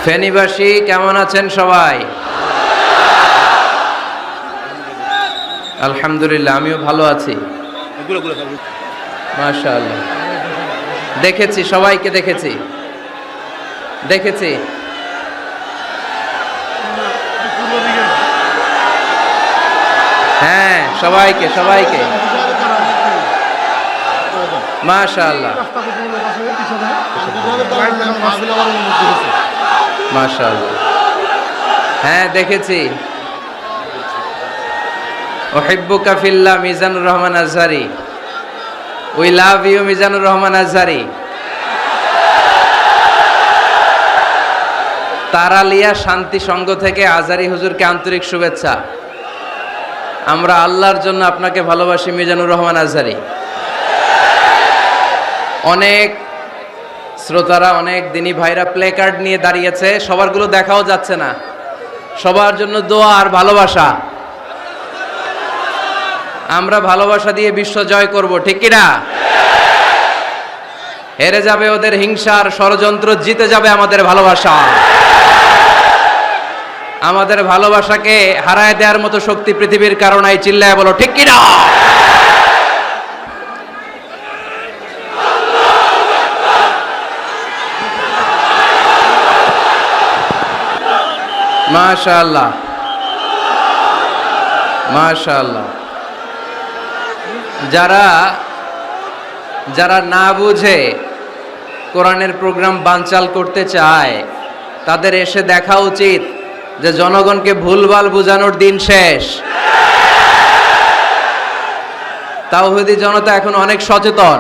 ফেনীবাসী কেমন আছেন সবাই? আলহামদুলিল্লাহ, আমিও ভালো আছি। মাশাআল্লাহ, দেখেছি সবাইকে, দেখেছি। হ্যাঁ, সবাইকে মাশাআল্লাহ, মাশাআল্লাহ। হ্যাঁ, দেখেছি। উহিব্বুকা ফিল্লাহ, Mizanur Rahman Azhari. We love you, Mizanur Rahman Azhari. Taraliya Shanti Sangha থেকে আজহারি হুজুরকে আন্তরিক শুভেচ্ছা। আমরা আল্লাহর জন্য আপনাকে ভালোবাসি, মিজানুর রহমান আজহারি। অনেক শ্রোতারা, অনেক দিনী ভাইরা প্লে কার্ড নিয়ে দাঁড়িয়েছে, সবারগুলো দেখাও যাচ্ছে না। সবার জন্য দোয়া আর ভালোবাসা। আমরা ভালোবাসা দিয়ে বিশ্ব জয় করব, ঠিক কিনা? হেরে যাবে ওদের হিংসার ষড়যন্ত্র, জিতে যাবে আমাদের ভালোবাসা। আমাদের ভালোবাসাকে হারায় দেওয়ার মতো শক্তি পৃথিবীর কারণে চিল্লায় বলো, ঠিক কিনা? মাশাআল্লাহ, মাশাআল্লাহ। যারা না বুঝে কোরআনের প্রোগ্রাম বানচাল করতে চায়, তাদের এসে দেখা উচিত যে জনগণকে ভুলভাল বোঝানোর দিন শেষ। তাওহীদি জনতা এখন অনেক সচেতন।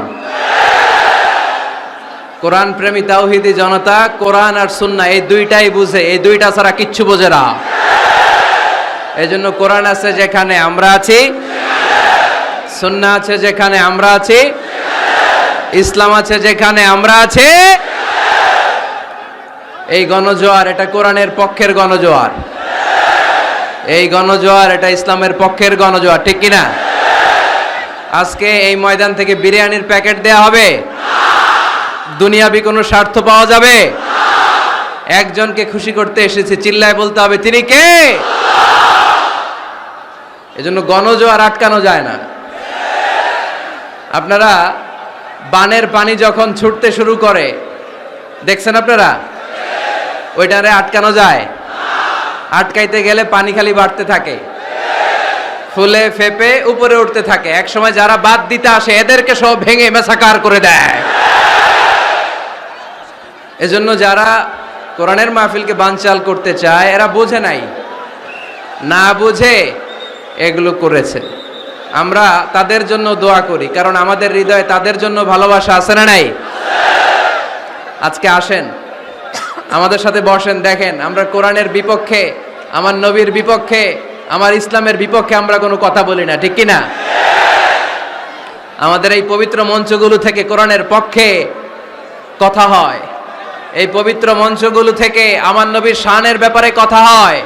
কোরআন প্রেমী তাওহীদি জনতা কোরআন আর সুন্নাহ এই দুইটাই বুঝে, এই দুইটা ছাড়া কিচ্ছু বোঝে না। এজন্য কোরআন আছে যেখানে আমরা আছি, সুন্নাহ আছে যেখানে আমরা আছি, ইসলাম আছে যেখানে আমরা আছি। এই গণজোয়ার, এটা কোরআনের পক্ষের গণজোয়ার। এই গণজোয়ার, এটা ইসলামের পক্ষের গণজোয়ার, ঠিক কিনা? আজকে এই ময়দান থেকে বিরিয়ানির প্যাকেট দেয়া হবে? দুনিয়াবি কোনো স্বার্থ পাওয়া যাবে? একজনকে খুশি করতে এসেছি, চিল্লায় বলতে হবে তিনি কে। এজন্য গণজোয়ার আটকানো যায় না। আপনারা বানের পানি যখন ছুটতে শুরু করে, দেখছেন আপনারা? ওইটারে আটকানো যায়? আটকাইতে গেলে পানি খালি বাড়তে থাকে, ফুলে ফেপে উপরে উঠতে থাকে। এক সময় যারা বাদ দিতে আসে এদেরকে সব ভেঙে মেসাকার করে দেয়। এজন্য যারা কোরআনের মাহফিলকে বানচাল করতে চায়, এরা বোঝে নাই, না বুঝে এগুলো করেছে। আমরা তাদের জন্য দোয়া করি, কারণ আমাদের হৃদয়ে তাদের জন্য ভালোবাসা আছে না নাই? আজকে আসেন, আমাদের সাথে বসেন, দেখেন আমরা কোরআনের বিপক্ষে, আমার নবীর বিপক্ষে, আমার ইসলামের বিপক্ষে আমরা কোনো কথা বলি না, ঠিক কিনা? আমাদের এই পবিত্র মঞ্চগুলো থেকে কোরআনের পক্ষে কথা হয়। এই পবিত্র মঞ্চগুলো থেকে আমার নবীর শানের ব্যাপারে কথা হয়।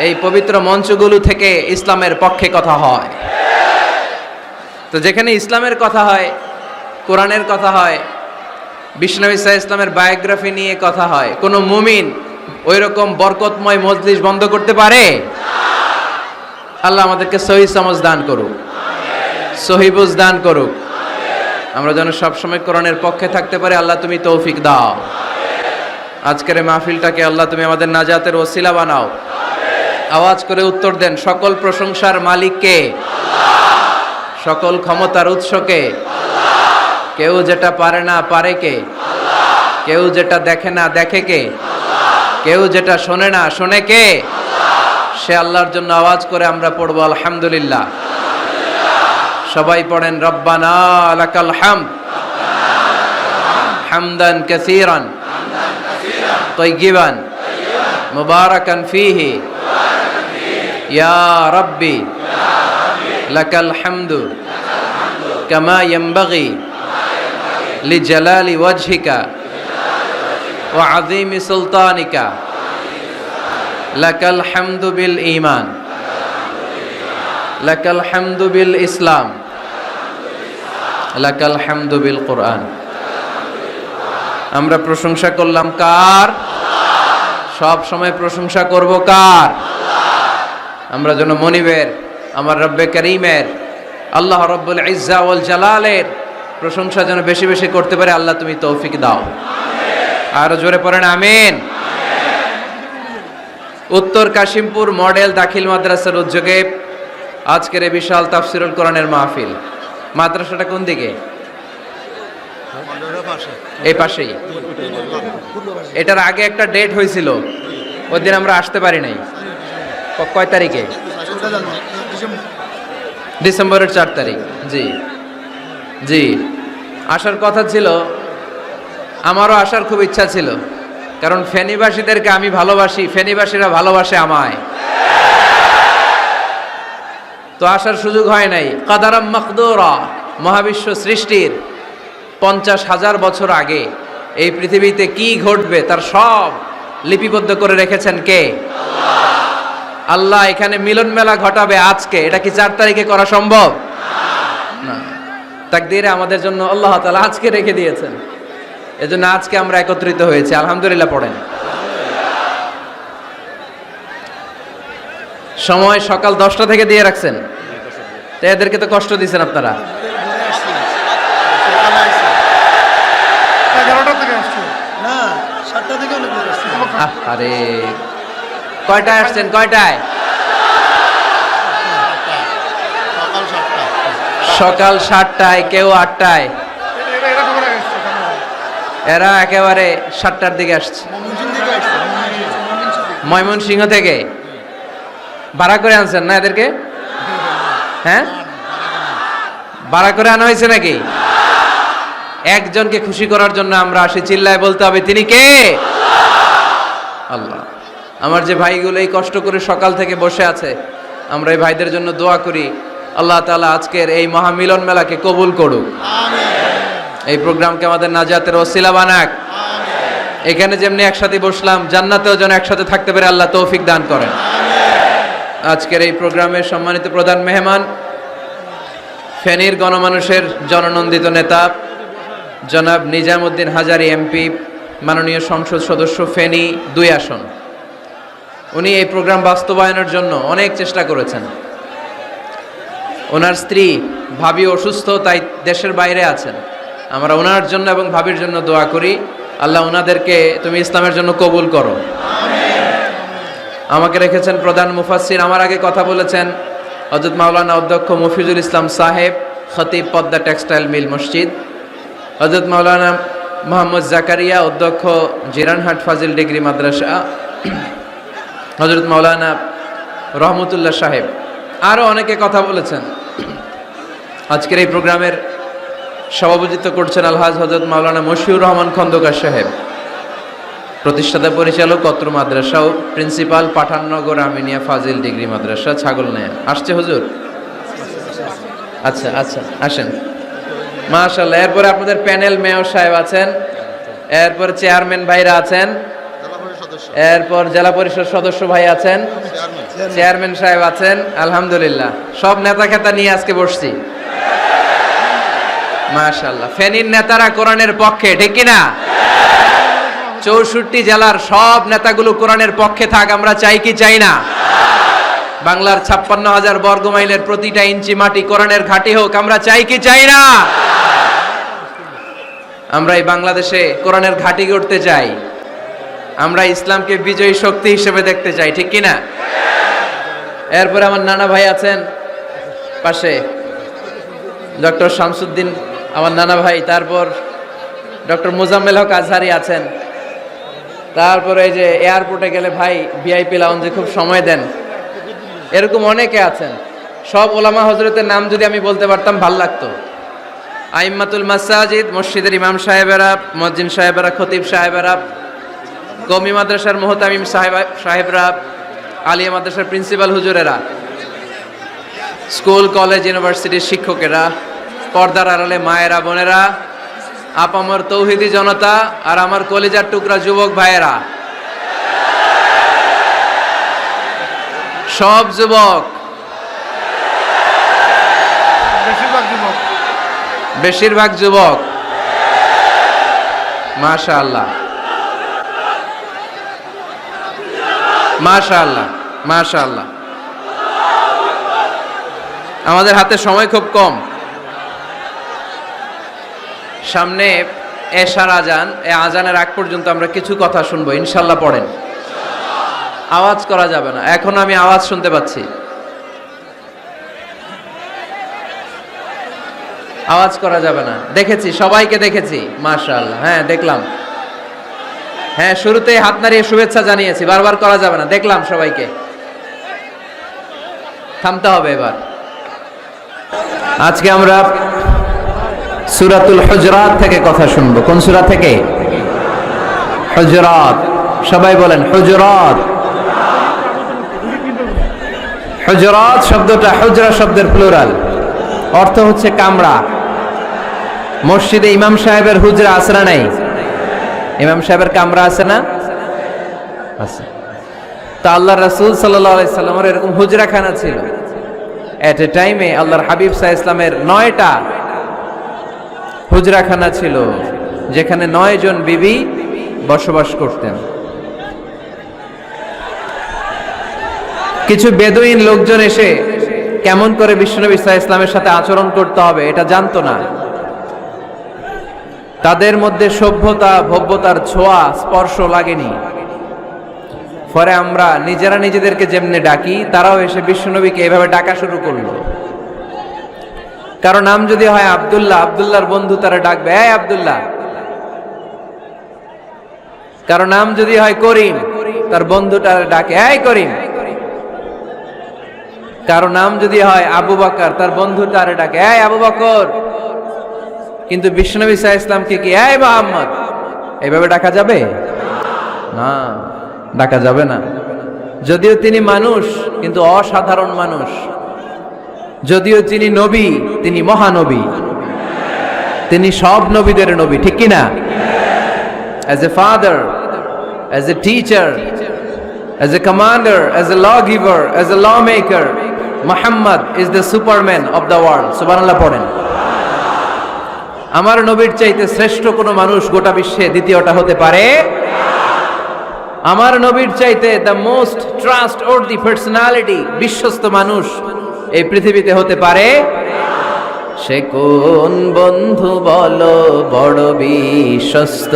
এই পবিত্র মঞ্চগুলো থেকে ইসলামের পক্ষে কথা হয়। তো যেখানে ইসলামের কথা হয়, কোরআনের কথা হয়, বিশ্বনবী সাল্লাল্লাহু আলাইহি ইসলামের বায়োগ্রাফি নিয়ে কথা হয়, কোনো মুমিন ওই রকম বরকতময় মজলিস বন্ধ করতে পারে? আল্লাহ আমাদেরকে সহি সমঝ দান করুক, সহি বুঝ দান করুক। আমরা যেন সবসময় কোরআনের পক্ষে থাকতে পারি। আল্লাহ তুমি তৌফিক দাও। আজকের এই মাহফিলটাকে আল্লাহ তুমি আমাদের নাজাতের ওসিলা বানাও। আওয়াজ করে উত্তর দেন, সকল প্রশংসার মালিক কে? সকল ক্ষমতার উৎস কে? কেউ যেটা পারে না পারে কে? কেউ যেটা দেখে না দেখে কে? কেউ যেটা শোনে না শোনে কে? সে আল্লাহর জন্য আওয়াজ করে আমরা পড়বো আলহামদুলিল্লাহ। সবাই পড়েন, রব্বানা লাকাল হামদ হামদান কাসীরান তাইয়িবান মুবারাকান ফীহি ইয়া রাব্বি লাকাল হামদু কামা ইয়ানবাগি লিজালালি ওয়াজহিকা ওয়া আযীমি সুলতানিকা লাকাল হামদু বিল ঈমান লাকাল হামদু বিল ইসলাম লাকাল হামদু বিল কুরআন। আমরা প্রশংসা করলাম কার? সব সময় প্রশংসা করব কার? আমরা যেন মনিবের, আমার রব্বে করিমের, আল্লাহ রব্বুল ইজ্জা ওয়াল জালালের প্রশংসা যেন বেশি বেশি করতে পারে। আল্লাহ তুমি তৌফিক দাও। আর জোরে পড়েন আমিন। উত্তর কাশিমপুর মডেল দাখিল মাদ্রাসার উদ্যোগে আজকের এই বিশাল তাফসিরুল কোরআনের মাহফিল। মাদ্রাসাটা কোন দিকে? এই পাশেই। এটার আগে একটা ডেট হয়েছিল, ওই দিন আমরা আসতে পারি নাই। কয় তারিখে? ডিসেম্বরের 4 তারিখ। জি জি, আসার কথা ছিল, আমারও আসার খুব ইচ্ছা ছিল, কারণ ফেনীবাসীদেরকে আমি ভালোবাসি, ফেনীবাসীরা ভালোবাসে আমায়। তো আসার সুযোগ হয় নাই। কাদারাম মাকদুরা, মহাবিশ্ব সৃষ্টির 50,000 বছর আগে এই পৃথিবীতে কি ঘটবে তার সব লিপিবদ্ধ করে রেখেছেন কে? আল্লাহ। এখানে মিলন মেলা ঘটাবে আজকে, এটা কি 4 তারিখে করা সম্ভব না? তাকদীরে আমাদের জন্য আল্লাহ তাআলা আজকে রেখে দিয়েছেন, এজন্য আজকে আমরা একত্রিত হয়েছি। আলহামদুলিল্লাহ পড়েন। সময় সকাল 10টা থেকে দিয়ে রাখছেন, তো এদেরকে তো কষ্ট দিয়েছেন আপনারা। 11টা থেকে আসছে না, 7টা থেকে আসছে। আরে কয়টায় আসছেন? কয়টায়? সকাল 7টায়, কেউ 8টায়, এরা একেবারে 7টার দিকে আসছে। ময়মনসিংহ থেকে ভাড়া করে আনছেন না এদেরকে? হ্যাঁ, ভাড়া করে আনা হয়েছে নাকি? একজনকে খুশি করার জন্য আমরা আসি, চিল্লায় বলতে হবে তিনি কে? আল্লাহ। আমার যে ভাইগুলো এই কষ্ট করে সকাল থেকে বসে আছে, আমরা এই ভাইদের জন্য দোয়া করি, আল্লাহ তাআলা আজকের এই মহামিলন মেলাকে কবুল করুক, এই প্রোগ্রামকে আমাদের নাজাতের ওসিলা বানাক। এখানে যেমনি একসাথে বসলাম, জান্নাতেও যেন একসাথে থাকতে পারে, আল্লাহ তৌফিক দান করেন। আজকের এই প্রোগ্রামের সম্মানিত প্রধান মেহমান, ফেনীর গণমানুষের জননন্দিত নেতা জনাব নিজামউদ্দিন হাজারী এমপি, মাননীয় সংসদ সদস্য ফেনী 2 আসন। উনি এই প্রোগ্রাম বাস্তবায়নের জন্য অনেক চেষ্টা করেছেন। ওনার স্ত্রী ভাবি অসুস্থ, তাই দেশের বাইরে আছেন। আমরা ওনার জন্য এবং ভাবির জন্য দোয়া করি, আল্লাহ ওনাদেরকে তুমি ইসলামের জন্য কবুল করো। আমাকে রেখেছেন প্রধান মুফাসসির। আমার আগে কথা বলেছেন হযরত মাওলানা অধ্যক্ষ মফিজুল ইসলাম সাহেব, খতিব পদ্মা টেক্সটাইল মিল মসজিদ, হযরত মাওলানা মোহাম্মদ জাকারিয়া, অধ্যক্ষ জিরানহাট ফাজিল ডিগ্রি মাদ্রাসা, হযরত মাওলানা রহমতুল্লাহ সাহেব, আরও অনেকে কথা বলেছেন। আজকের এই প্রোগ্রামের সভাপতিত্ব করছেন আলহাজ হযরত মাওলানা মশিউর রহমান খন্দকার সাহেব, প্রতিষ্ঠাতা পরিচালক অত্র মাদ্রাসা ও প্রিন্সিপাল পাঠাননগর আমিনিয়া ফাজিল ডিগ্রি মাদ্রাসা ছাগলনাইয়া। আসছে হুজুর? আচ্ছা আচ্ছা, আসেন। মাশাআল্লাহ। এরপরে আপনাদের প্যানেল মেয়র সাহেব আছেন, এরপর চেয়ারম্যান ভাইরা আছেন, এরপর জেলা পরিষদ সদস্য ভাই আছেন, চেয়ারম্যান সাহেব আছেন। আলহামদুলিল্লাহ, সব নেতা খেতা নিয়ে আজকে বসছি। মাশাআল্লাহ। ফেনীর নেতারা কোরআনের পক্ষে, ঠিক কিনা? 64 জেলার সব নেতাগুলো কোরআনের পক্ষে থাক, আমরা চাই কি চাই না? বাংলার 56,000 বর্গ মাইলের প্রতিটা ইঞ্চি মাটি কোরআনের ঘাঁটি হোক, আমরা চাই কি চাই না? আমরা এই বাংলাদেশে কোরআনের ঘাঁটি গড়তে চাই, আমরা ইসলামকে বিজয়ী শক্তি হিসেবে দেখতে চাই, ঠিক কিনা? এরপরে আমার নানা ভাই আছেন পাশে, ডক্টর শামসুদ্দিন আমার নানা ভাই, তারপর ডক্টর মোজাম্মেল হক আজহারি আছেন, তারপরে এই যে এয়ারপোর্টে গেলে ভাই ভিআইপি লাউঞ্জে খুব সময় দেন, এরকম অনেকে আছেন। সব ওলামা হজরতের নাম যদি আমি বলতে পারতাম ভাল লাগতো। আইম্মাতুল মাসাজিদ, মসজিদের ইমাম সাহেবেরা, মুয়াজ্জিন সাহেবেরা, খতিব সাহেবেরা, কওমি মাদ্রাসার মুহতামিম সাহেবরা, আলিয়া মাদ্রাসার প্রিন্সিপাল হুজুরেরা, স্কুল কলেজ ইউনিভার্সিটির শিক্ষকেরা, পর্দার আড়ালে মায়েরা বোনেরা, আপামর তৌহিদি জনতা, আর আমার কলিজার টুকরা যুবক ভাইয়েরা, সব যুবক, বেশিরভাগ যুবক, মাশাআল্লাহ। মাশাআল্লাহ, মাশাআল্লাহ। আমাদের হাতে সময় খুব কম। সামনে এশার আজান, এই আজানের আগ পর্যন্ত আমরা কিছু কথা শুনবো, ইনশাল্লাহ। পড়েন, আওয়াজ করা যাবে না। এখন আমি আওয়াজ শুনতে পাচ্ছি, আওয়াজ করা যাবে না। দেখেছি, সবাইকে দেখেছি, মাশাআল্লাহ। হ্যাঁ, দেখলাম। হ্যাঁ, শুরুতেই হাত নাড়িয়ে শুভেচ্ছা জানিয়েছি, বারবার করা যাবে না। দেখলাম সবাইকে। থামতে হবে এবার। আজকে আমরা সূরাতুল হুজরাত থেকে কথা শুনবো। কোন সূরা থেকে? হুজরাত। সবাই বলেন হুজরাত। হুজরাত শব্দটা হুজরা শব্দের প্লুরাল, অর্থ হচ্ছে কামরা। মসজিদে ইমাম সাহেবের হুজরা আছে না নাই? ইমাম সাহেবের কামরা আছে না? আছে। তা আল্লাহ রাসূল সাল্লাল্লাহু আলাইহি সাল্লামের এরকম হুজরাখানা ছিল। এট এ টাইমে আল্লাহর হাবিব সাল্লাল্লাহু আলাইহি ইসলামের 9টা হুজরাখানা ছিল, যেখানে 9 জন বিবি বসবাস করতেন। কিছু বেদুইন লোকজন এসে কেমন করে বিশ্বনবী সাল্লাল্লাহু আলাইহি ইসলামের সাথে আচরণ করতে হবে এটা জানতো না। তাদের মধ্যে সভ্যতা ভব্যতার ছোঁয়া স্পর্শ লাগেনি। পরে আমরা নিজেরা নিজেদেরকে যেমনে ডাকি, তারাও এসে বিশ্বনবীকে এভাবে ডাকা শুরু করলো। কারো নাম যদি হয় আব্দুল্লাহ, আব্দুল্লাহর বন্ধু তারা ডাকবে, এই আব্দুল্লাহ। কারো নাম যদি হয় করিম, তার বন্ধু তারা ডাকে, এই করিম। কারো নাম যদি হয় আবু বকর, তার বন্ধু তারা ডাকে, এই আবু বকর। কিন্তু বিশ্বনবী সাল্লাল্লাহু আলাইহি ইসলামকে কি এই মুহাম্মদ এইভাবে ডাকা যাবে? না, ডাকা যাবে না। যদিও তিনি মানুষ, কিন্তু অসাধারণ মানুষ। যদিও তিনি নবী, তিনি মহানবী। তিনি সব নবীদের নবী, ঠিক কি না? As a father, as a teacher, as a commander, as a lawgiver, as a lawmaker, Muhammad is the superman of the world. সুবহানাল্লাহ পড়েন। আমার নবীর চাইতে শ্রেষ্ঠ কোনো মানুষ গোটা বিশ্বে দ্বিতীয়টা হতে পারে? আমার নবীর চাইতে দ্য মোস্ট ট্রাস্টওয়ার্দি পার্সোনালিটি, বিশ্বস্ত মানুষ এই পৃথিবীতে হতে পারে? সে কোন বন্ধু বলো বড় বিশ্বস্ত?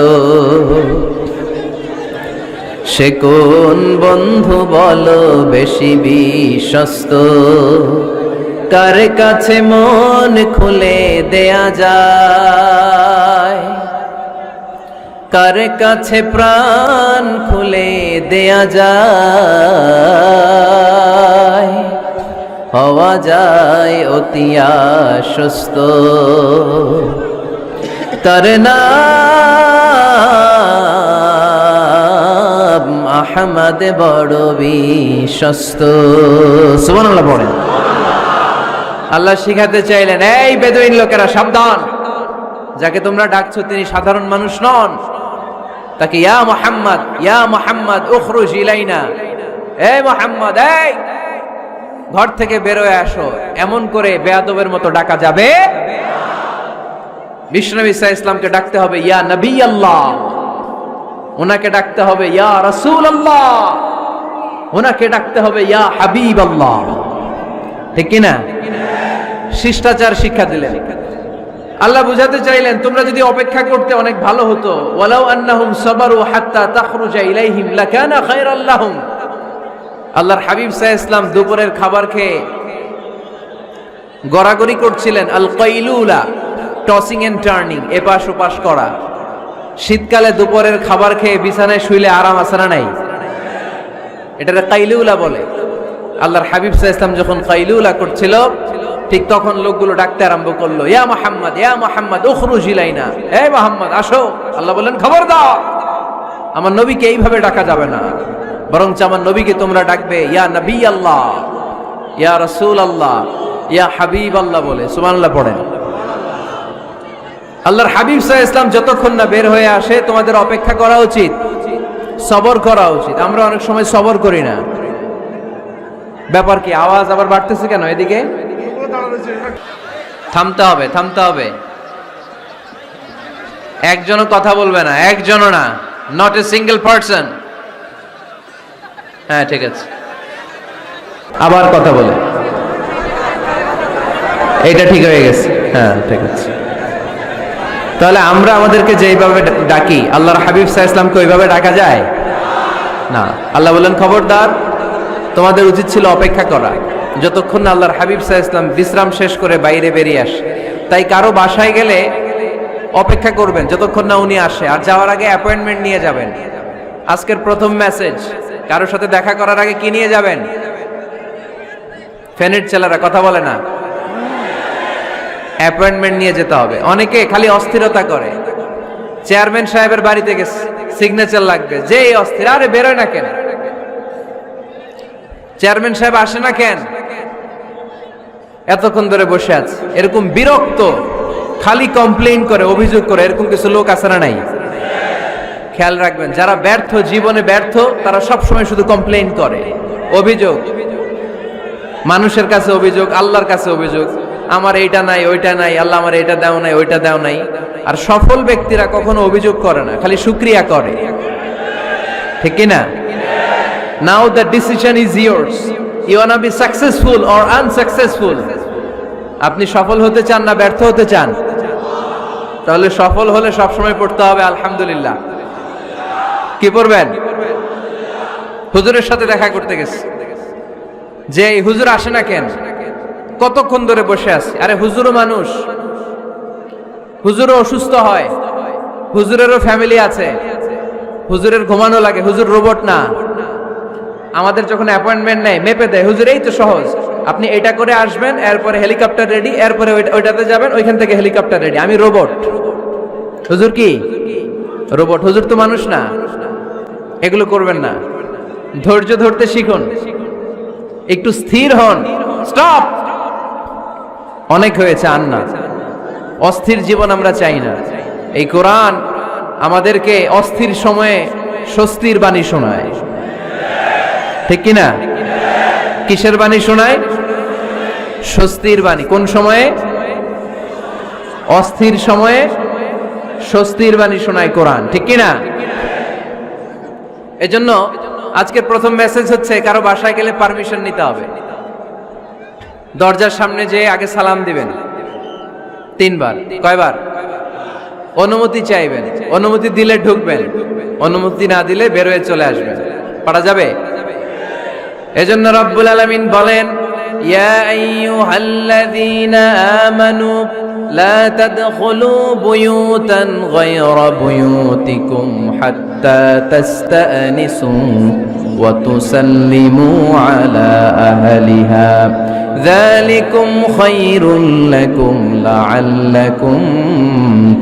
সে কোন বন্ধু বলো বেশি বিশ্বস্ত? কার কাছে মন খুলে দেয়া যায়, কার কাছে প্রাণ খুলে দেয়া যায়, হওয়া যায় অতি আশ্বস্ত। তার নাম আহমদ বড় বিশ্বস্ত। সুবহানাল্লাহ পড়েন। আল্লাহ শিখাতে চাইলেন, এই বেদুইন লোকেরা সাবধান, যাকে তোমরা ডাকছো তিনি সাধারণ মানুষ নন। তাকে ইয়া মুহাম্মদ, ইয়া মুহাম্মদ উখরুজ ইলাইনা, এই মুহাম্মদ, এই ঘর থেকে বের হয়ে আসো, এমন করে বেয়াদবের মতো ডাকা যাবে? বিশ্বনবী সাল্লাল্লাহু আলাইহি ইসলামকে ডাকতে হবে ইয়া নবী আল্লাহ, ওনাকে ডাকতে হবে ইয়া রাসূল আল্লাহ, ওনাকে ডাকতে হবে ইয়া হাবিব আল্লাহ, ঠিক কি না? শিষ্টাচার শিক্ষা দিলেন। আল্লাহ বুঝাতে চাইলেন, তোমরা যদি অপেক্ষা করতে অনেক ভালো হতো। ওয়ালাউ আন্নাহুম সাবারু হাত্তা তাখরুজা ইলাইহিম লাকানা খায়রাল লাহুম। আল্লাহর হাবিব সাল্লাল্লাহু আলাইহি ওয়াসাল্লাম দুপুরের খাবার খেয়ে গড়াগড়ি করছিলেন। আল কাইলুলা, টসিং এন্ড টার্নিং, এপাশ ওপাশ করা। শীতকালে দুপুরের খাবার খেয়ে বিছানায় শুইলে আরাম আছে না নাই? এটাকে কাইলুলা বলে। আল্লাহর হাবিব সাল্লাল্লাহু আলাইহি ওয়াসাল্লাম যখন কাইলুলা করছিল, ঠিক তখন লোকগুলো ডাকতে আরম্ভ করলো, ইয়া মুহাম্মদ, ইয়া মুহাম্মদ উখরুজ ইলাইনা, এই মুহাম্মদ আসো। আল্লাহ বললেন, খবর দাও, আমার নবীকে এইভাবে ডাকা যাবে না, বরঞ্চ আমার নবীকে তোমরা ডাকবে ইয়া নবী আল্লাহ, ইয়া রাসূল আল্লাহ, ইয়া হাবিব আল্লাহ বলে। সুবহানাল্লাহ পড়েন। আল্লাহর হাবিব সাল্লাল্লাহু আলাইহি ওয়াসাল্লাম যতক্ষণ না বের হয়ে আসে তোমাদের অপেক্ষা করা উচিত, সবর করা উচিত। আমরা অনেক সময় সবর করি না। ব্যাপার কি? আওয়াজ আবার বাড়তেছে কেন এদিকে? থামতে হবে, থামতে হবে। একজনও কথা বলবে না, একজনও না, নট এ সিঙ্গেল পারসন। হ্যাঁ ঠিক আছে, আবার কথা বলে, এইটা ঠিক হয়ে গেছে, হ্যাঁ ঠিক আছে। তাহলে আমরা আমাদেরকে যেইভাবে ডাকি, আল্লাহর হাবিব সাল্লাল্লাহু আলাইহি ওয়াসাল্লামকে ওইভাবে ডাকা যায় না। আল্লাহ বলেন, খবরদার, তোমাদের উচিত ছিল অপেক্ষা করা যতক্ষণ না আল্লাহর হাবিব সাল্লাল্লাহু আলাইহি ওয়াসাল্লাম বিশ্রাম শেষ করে বাইরে বেরিয়ে আসে। তাই কারো বাসায় গেলে অপেক্ষা করবেন যতক্ষণ না উনি আসে, আর যাওয়ার আগে অ্যাপয়েন্টমেন্ট নিয়ে যাবেন। আজকের প্রথম মেসেজ, কারোর সাথে দেখা করার আগে কি নিয়ে যাবেন? ফ্যানের ছেলেরা কথা বলে না, অ্যাপয়েন্টমেন্ট নিয়ে যেতে হবে। অনেকে খালি অস্থিরতা করে, চেয়ারম্যান সাহেবের বাড়িতে গেছে, সিগনেচার লাগবে, যেই অস্থির, আরে বেরোয় না কেন, চেয়ারম্যান সাহেব আসে না কেন, এতক্ষণ ধরে বসে আছে, এরকম বিরক্ত, খালি কমপ্লেইন করে, অভিযোগ করে, এরকম কিছু লোক আছে না নাই? খেয়াল রাখবেন, যারা ব্যর্থ, জীবনে ব্যর্থ, তারা সবসময় শুধু কমপ্লেইন করে, অভিযোগ, মানুষের কাছে অভিযোগ, আল্লাহর কাছে অভিযোগ, আমার এইটা নাই, ওইটা নাই, আল্লাহ আমার এইটা দাও নাই, ওইটা দাও নাই। আর সফল ব্যক্তিরা কখনো অভিযোগ করে না, খালি শুকরিয়া করে, ঠিক কি না? Now the decision is yours, you want to be successful or unsuccessful. আপনি সফল হতে চান না ব্যর্থ হতে চান? তাহলে সফল হলে সবসময় পড়তে হবে আলহামদুলিল্লাহ। কি পড়বেন? হুজুরের সাথে দেখা করতে গেছে, যে এই হুজুর আসে না কেন, কতক্ষণ ধরে বসে আছে, আরে হুজুরও মানুষ, হুজুরও অসুস্থ হয়, হুজুরেরও ফ্যামিলি আছে, হুজুরের ঘুমানো লাগে, হুজুর রোবট না। আমাদের যখন অ্যাপয়েন্টমেন্ট নেয়, মেপে দেয়, হুজুর এই তো সহজ, আপনি এটা করে আসবেন, এরপরে হেলিকপ্টার রেডি, এরপরে ওইটাতে যাবেন, ওইখান থেকে হেলিকপ্টার রেডি। আমি রোবট, হুজুর কি রোবট? হুজুর তো মানুষ না। এগুলো করবেন না, ধৈর্য ধরতে শিখুন, একটু স্থির হন। স্টপ, অনেক হয়েছে, আর না, অস্থির জীবন আমরা চাই না। এই কোরআন আমাদেরকে অস্থির সময়ে স্বস্তির বাণী শোনায়, ঠিক কিনা? কিসের বাণী শোনায়? স্বস্তির বাণী। কোন সময়ে? অস্থির সময়ে স্বস্তির বাণী শোনায় কোরআন, ঠিক কিনা? এজন্য আজকের প্রথম মেসেজ হচ্ছে, কারো বাসায় গেলে পারমিশন নিতে হবে। দরজার সামনে যে আগে সালাম দিবেন 3 বার। কয়বার? অনুমতি চাইবেন, অনুমতি দিলে ঢুকবেন, অনুমতি না দিলে বের হয়ে চলে আসবেন। পারা যাবে? এজন্য রব্বুল আলামিন বলেন, ইয়া আইয়ুহাল্লাযীনা আমানু লা তাদখুলু বুয়ুতান গায়রা বুয়ুতিকুম হাত্তা তাস্তানিসু ওয়া তুসাল্লিমু আলা আহলিহা যালিকুম খায়রুল লাকুম লাআল্লাকুম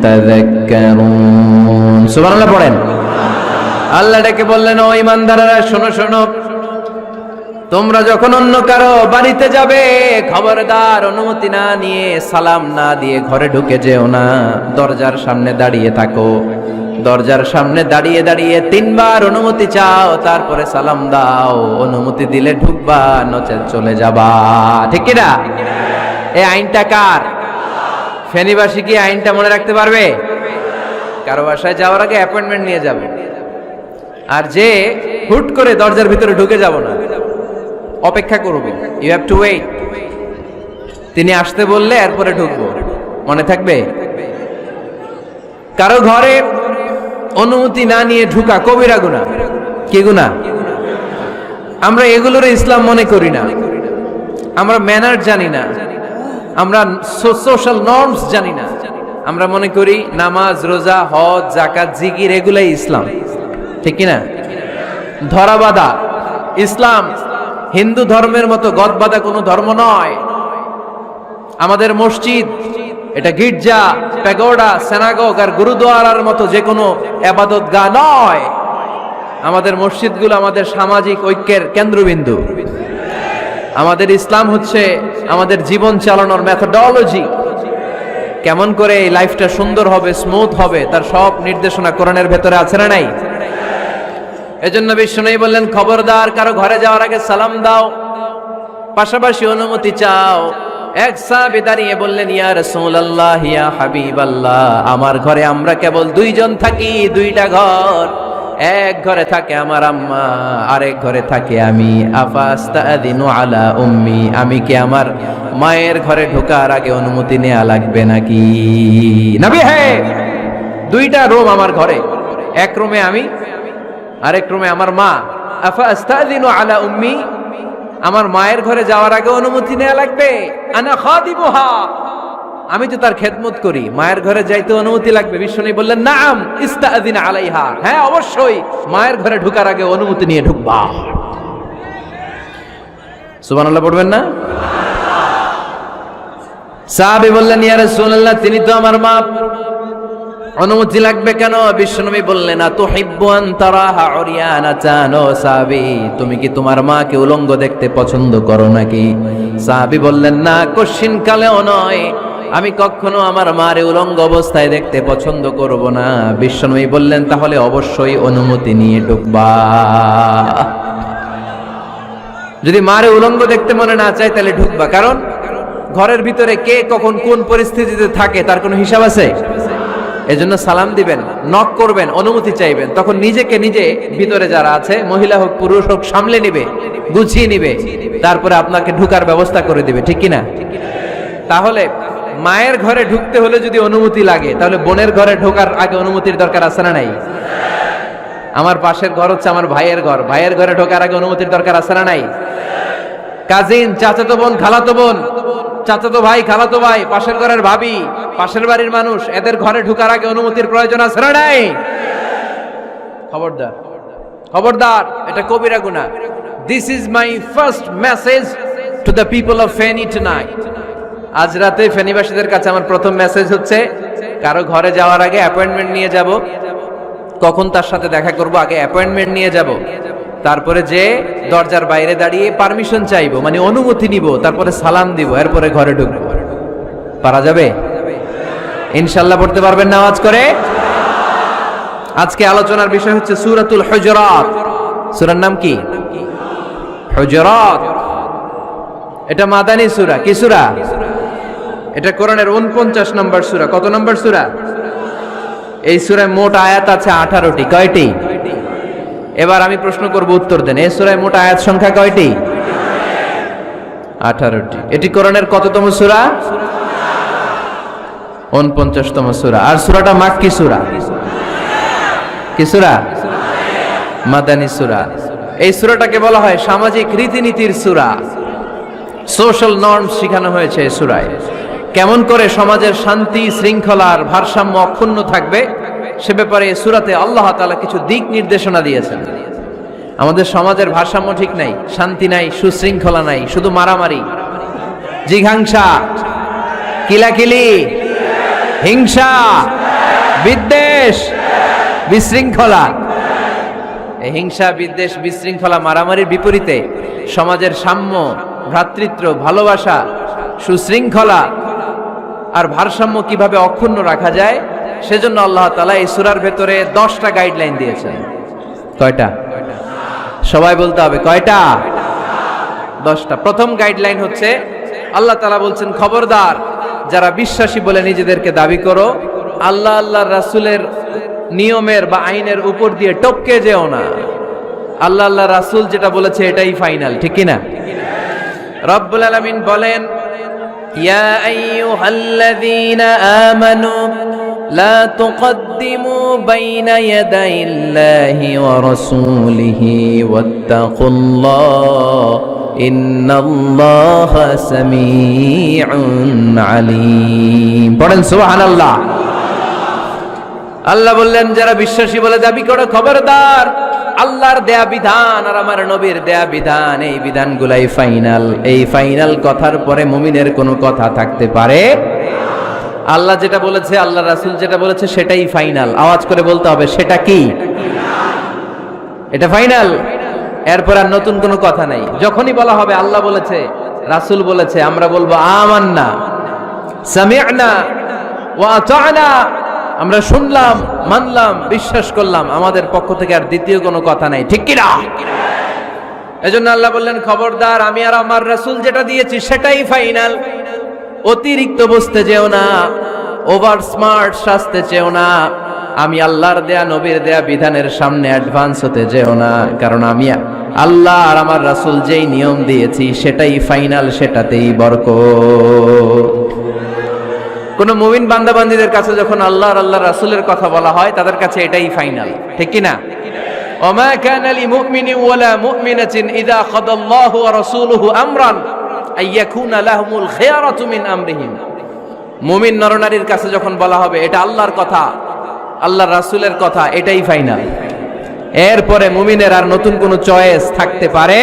তাযাক্কারুন। সুবহানাল্লাহ পড়েন। আল্লাহ ডেকে বললেন, ও ঈমানদাররা, শোনো শোনো, তোমরা যখন অন্য কারো বাড়িতে যাবে, খবরদার অনুমতি না নিয়ে, সালাম না দিয়ে ঘরে ঢুকে যেও না। দরজার সামনে দাঁড়িয়ে থাকো, দরজার সামনে দাঁড়িয়ে দাঁড়িয়ে 3 বার অনুমতি চাও, তারপরে সালাম দাও। অনুমতি দিলে ঢুকবা, নচেত চলে যাবা, ঠিক কিনা? এই আইনটা কার? ফেনীবাসী কি আইনটা মনে রাখতে পারবে? কারো বাসায় যাওয়ার আগে অ্যাপয়েন্টমেন্ট নিয়ে যাবে, আর যে হুট করে দরজার ভিতরে ঢুকে যাব না, অপেক্ষা করবে। You have to wait. তিনি আসতে বললে এরপরে ঢুকবো, মনে থাকবে? কারো ঘরে অনুমতি না নিয়ে ঢুকা কবিরা গুনাহ। কি গুনাহ? আমরা এগুলোর ইসলাম মনে করি না, আমরা ম্যানার জানি না, আমরা সোশ্যাল নর্মস জানি না। আমরা মনে করি নামাজ, রোজা, হজ, যাকাত, জিকির এগুলাই ইসলাম, ঠিক কিনা? ধরাবাধা ইসলাম হিন্দু ধর্মের মতো গদবাধা কোনো ধর্ম নয়। আমাদের মসজিদ এটা গির্জা, প্যাগোডা, সিনাগগ আর গুরুদ্বারার মতো যে কোনো ইবাদতগাহ নয়। আমাদের মসজিদগুলো আমাদের সামাজিক ঐক্যের কেন্দ্রবিন্দু। আমাদের ইসলাম হচ্ছে আমাদের জীবন চালানোর মেথোডোলজি। কেমন করে এই লাইফটা সুন্দর হবে, স্মুথ হবে, তার সব নির্দেশনা কোরআনের ভেতরে আছে না নাই? এজন্য বিশ্বনবী বললেন, খবরদার, কারো ঘরে যাওয়ার আগে সালাম দাও, পাশাপাশি অনুমতি চাও। এক সাহাবী দাঁড়িয়ে বললেন, ইয়া রাসূলুল্লাহ, ইয়া হাবিবাল্লাহ, আমার ঘরে আমরা কেবল 2 জন থাকি, 2টা ঘর, এক ঘরে থাকে আমার আম্মা, আরেক ঘরে থাকে আমি। আফাস্তাদিনু আলা উম্মি, আমি কি আমার মায়ের ঘরে ঢোকার আগে অনুমতি নেওয়া লাগবে নাকি? নবী হে, দুইটা রুম আমার ঘরে, এক রুমে আমি, আরেক রুমে আমার মা। আফাস্তাদিনু আলা উম্মি, আমার মায়ের ঘরে যাওয়ার আগে অনুমতি নেওয়া লাগবে? আনা খাদিমুহা, আমি তো তার খেদমত করি, মায়ের ঘরে যাইতে অনুমতি লাগবে? বিশ্বনবী বললেন নাম ইস্তাআযিন আলাইহা, হ্যাঁ অবশ্যই মায়ের ঘরে ঢোকার আগে অনুমতি নিয়ে ঢুকবা। সুবহানাল্লাহ পড়বেন না? সাহাবী বললেন ইয়া রাসূলুল্লাহ, তিনি তো আমার মা, অনুমতি লাগবে কেন? বিশ্বনবী বললেন আতুহিব্বু আন তারাহা উরিয়ানাতান, ও সাহাবী, তুমি কি তোমার মাকে উলঙ্গ দেখতে পছন্দ করো নাকি? সাহাবী বললেন না, কশিন কালেও নয়, আমি কখনো আমার মারে উলঙ্গ অবস্থায় দেখতে পছন্দ করব না। বিশ্বনবী বললেন তাহলে অবশ্যই অনুমতি নিয়ে ঢুকবা। যদি মারে উলঙ্গ দেখতে মনে না চায় তাহলে ঢুকবা, কারণ ঘরের ভিতরে কে কখন কোন পরিস্থিতিতে থাকে তার কোনো হিসাব আছে? এজন্য সালাম দিবেন, নক করবেন, অনুমতি চাইবেন, তখন নিজেকে নিজে ভিতরে যারা আছে, মহিলা হোক পুরুষ হোক, সামলে নিবে, গুছিয়ে নিবে, তারপরে আপনাকে ঢুকার ব্যবস্থা করে দিবে, ঠিক কিনা? তাহলে মায়ের ঘরে ঢুকতে হলে যদি অনুমতি লাগে, তাহলে বোনের ঘরে ঢোকার আগে অনুমতির দরকার আছে না নাই? আমার পাশের ঘর হচ্ছে আমার ভাইয়ের ঘর, ভাইয়ের ঘরে ঢোকার আগে অনুমতির দরকার আছে না নাই? কাজিন, চাচাতো বোন, খালাতো বোন, চাচাতো ভাই, খালাতো ভাই, পাশের ঘরের ভাবি, পাশের বাড়ির মানুষ, এদের ঘরে ঢোকার আগে অনুমতির প্রয়োজন আছে না নাই? খবরদার, খবরদার, এটা কবিরা গুনাহ। This is my first message to the people of Feni tonight. আজ রাতে ফেনীবাসীদের কাছে আমার প্রথম মেসেজ হচ্ছে, কারো ঘরে যাওয়ার আগে অ্যাপয়েন্টমেন্ট নিয়ে যাব, কখন তার সাথে দেখা করব আগে অ্যাপয়েন্টমেন্ট নিয়ে যাব, তারপরে যে দরজার বাইরে দাঁড়িয়ে পারমিশন চাইবো, মানে অনুমতি নিব, তারপরে সালাম দিব, এরপরে ঘরে ঢুকবো। পারা যাবে? ইনশাআল্লাহ পড়তে পারবেন না আওয়াজ করে? আজকে আলোচনার বিষয় হচ্ছে সূরাতুল হুজুরাত। সূরার নাম কি? হুজুরাত। এটা মাদানী সূরা। কি সূরা? এটা কোরআনের 49 নম্বর সূরা। কত নম্বর সূরা? এই সূরায় মোট আয়াত আছে 18টি। কয়টি? এবার আমি প্রশ্ন করব, উত্তর দেন। এই সূরায় মোট আয়াত সংখ্যা কয়টি? 18টি। এটি কোরআনের কততম সূরা? 49তম সূরা। আর সূরাটা মাক্কি সূরা। কি সূরা? মাদানী সূরা। এই সূরাটাকে বলা হয় সামাজিক রীতিনীতির সূরা। সোশ্যাল নর্মস শেখানো হয়েছে এই সূরায়। কেমন করে সমাজের শান্তি শৃঙ্খলার ভারসাম্য অক্ষুণ্ণ থাকবে সে ব্যাপারে এই সূরাতে আল্লাহ তাআলা কিছু দিক নির্দেশনা দিয়েছেন। আমাদের সমাজের ভারসাম্য ঠিক নাই, শান্তি নাই, সুশৃঙ্খলা নাই, শুধু মারামারি, জিঘাংসা, কিলাকিলি, হিংসা, বিদ্বেষ, বিশৃঙ্খলা। এই হিংসা, বিদ্বেষ, বিশৃঙ্খলা, মারামারির বিপরীতে সমাজের সাম্য, ভ্রাতৃত্ব, ভালোবাসা, সুশৃঙ্খলা আর ভারসাম্য কিভাবে অক্ষুণ্ণ রাখা যায় সেজন্য আল্লাহ তাআলা এই সূরার ভেতরে 10টা গাইডলাইন দিয়েছেন। কয়টা? সবাই বলতে হবে, কয়টা? 10টা। প্রথম গাইডলাইন হচ্ছে আল্লাহ তাআলা বলছেন, খবরদার যারা বিশ্বাসী বলে নিজেদেরকে দাবি করো, আল্লাহ আল্লাহর রাসূলের নিয়মের বা আইনের উপর দিয়ে টপকে যেও না। আল্লাহ আল্লাহ রাসূল যেটা বলেছে এটাই ফাইনাল, ঠিক কি না? রব্বুল আলামিন বলেন, ইয়া আইয়ুহাল্লাযীনা আমানু লা তুকদ্দিমু বাইনা ইয়াদাইল্লাহি ওয়া রাসূলিহি ওয়াত্তাকুল্লাহ ইন্নাল্লাহা সামিউন আলীম। পড়েন সুবহানাল্লাহ। আল্লাহ বললেন, যারা বিশ্বাসী বলে দাবি করো, খবরদার আল্লাহর দেয়া বিধান আর আমার নবীর দেয়া বিধান, এই বিধানগুলাই ফাইনাল। এই ফাইনাল কথার পরে মুমিনের কোনো কথা থাকতে পারে? আল্লাহ যেটা বলেছে, আল্লাহ রাসূল যেটা বলেছে সেটাই ফাইনাল। আওয়াজ করে বলতে হবে, সেটা কি? এটা ফাইনাল। এরপর আর নতুন কোনো কথা নাই। যখনই বলা হবে আল্লাহ বলেছে, রাসূল বলেছে, আমরা বলবো আমান্না, সামি'না ওয়া আতা'না, আমরা শুনলাম, মানলাম, বিশ্বাস করলাম, আমাদের পক্ষ থেকে আর দ্বিতীয় কোনো কথা নাই, ঠিক কি না? এজন্য আল্লাহ বললেন, খবরদার আমি আর আমার রাসূল যেটা দিয়েছি সেটাই ফাইনাল। অতিরিক্ত বুঝতে যেও না, ওভার স্মার্ট সাজতে চেও না, আমি আল্লাহর দেয়া নবীর দেয়া বিধানের সামনে অ্যাডভান্স হতে যেও না, কারণ আমি আল্লাহ আর আমার রাসূল যেই নিয়ম দিয়েছি সেটাই ফাইনাল, সেটাতেই বরকত। কোন মুমিন বান্দাবান্দীদের কাছে যখন আল্লাহ আর আল্লাহর রাসূলের কথা বলা হয় তাদের কাছে এটাই ফাইনাল, ঠিক কি না? ওমা কানা লিমুমিনিন ওয়ালা মুমিনাতিন ইযা কাদাল্লাহু ওয়া রাসূলুহু আমরান আইয়াকুনা লাহুমুল খিয়ারাতু মিন আমরিহিম। মুমিন নরনারীর কাছে যখন বলা হবে এটা আল্লাহর কথা, আল্লাহর রাসূলের কথা, এটাই ফাইনাল। এরপরে মুমিনের আর নতুন কোনো চয়েস থাকতে পারে?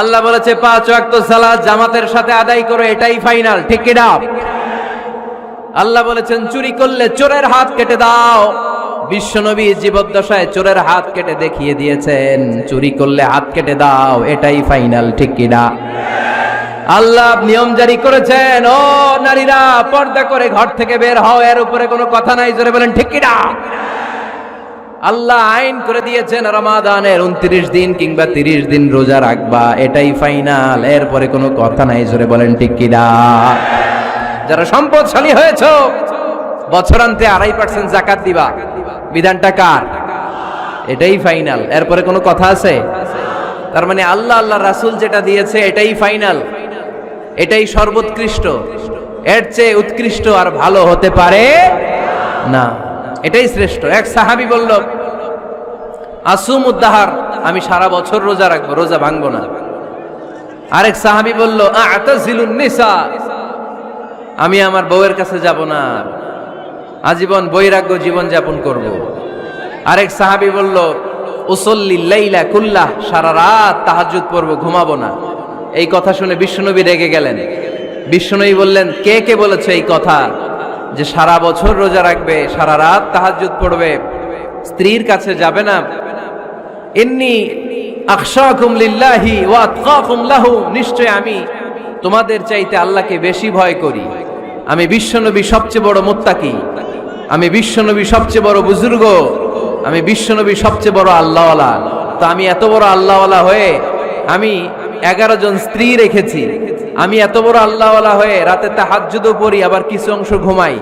আল্লাহ বলেছে 5 ওয়াক্ত সালাত জামাতের সাথে আদায় করো, এটাই ফাইনাল, ঠিক কি না? আল্লাহ বলেছেন চুরি করলে চোরের হাত কেটে দাও। বিশ্বনবী জীবদ্দশায় চোরের হাত কেটে দেখিয়ে দিয়েছেন, চুরি করলে হাত কেটে দাও, এটাই ফাইনাল, ঠিক কি না? আল্লাহ নিয়ম জারি করেছেন, ও নারীরা পর্দা করে ঘর থেকে বের হও, এর উপরে কোনো কথা নাই, জোরে বলেন ঠিক কি না? আল্লাহ আইন করে দিয়েছেন রমাদানের 29 দিন কিংবা 30 দিন রোজা রাখবা, এটাই ফাইনাল, এরপরে কোনো কথা নাই, জোরে বলেন ঠিক কি না? যারা সম্পদশালী হয়েছো বছরান্তে 2.5% যাকাত দিবা, বিধানটা কার? এটাই ফাইনাল, এরপরে কোনো কথা আছে? তার মানে আল্লাহ আল্লাহ রাসূল যেটা দিয়েছে এটাই ফাইনাল, এটাই সর্বোৎকৃষ্ট, এর চেয়ে উৎকৃষ্ট আর ভালো হতে পারে না, এটাই শ্রেষ্ঠ। এক সাহাবী বলল আসুমুদ্দাহার, আমি সারা বছর রোজা রাখবো, রোজা ভাঙবো না। আরেক সাহাবী বলল আ'তাজিলুন নিসা, আমি আমার বউয়ের কাছে যাব না, আজীবন বৈরাগ্য জীবন যাপন করব। আরেক সাহাবী বলল উসল্লিল লাইলা কুল্লাহ, সারা রাত তাহাজ্জুদ পড়ব, ঘুমাবো না। এই কথা শুনে বিশ্বনবী রেগে গেলেন। বিশ্বনবী বললেন কে কে বলেছে এই কথা যে সারা বছর রোজা রাখবে, সারা রাত তাহাজ্জুদ পড়বে, স্ত্রীর কাছে যাবে না? ইন্নী আখশাকুম লিল্লাহি ওয়া আতকাকুম লাহু, নিশ্চয় আমি তোমাদের চাইতে আল্লাহকে বেশি ভয় করি। আমি বিশ্বনবী সবচেয়ে বড় মুত্তাকি, আমি বিশ্বনবী সবচেয়ে বড় বুজুর্গ, আমি বিশ্বনবী সবচেয়ে বড় আল্লাহওয়ালা। তো আমি এত বড় আল্লাহওয়ালা হয়ে আমি 11 জন স্ত্রী রেখেছি, আমি এত বড় আল্লাহওয়ালা হয়ে রাতে তাহাজ্জুদও পড়ি, আবার কিছু অংশ ঘুমাই,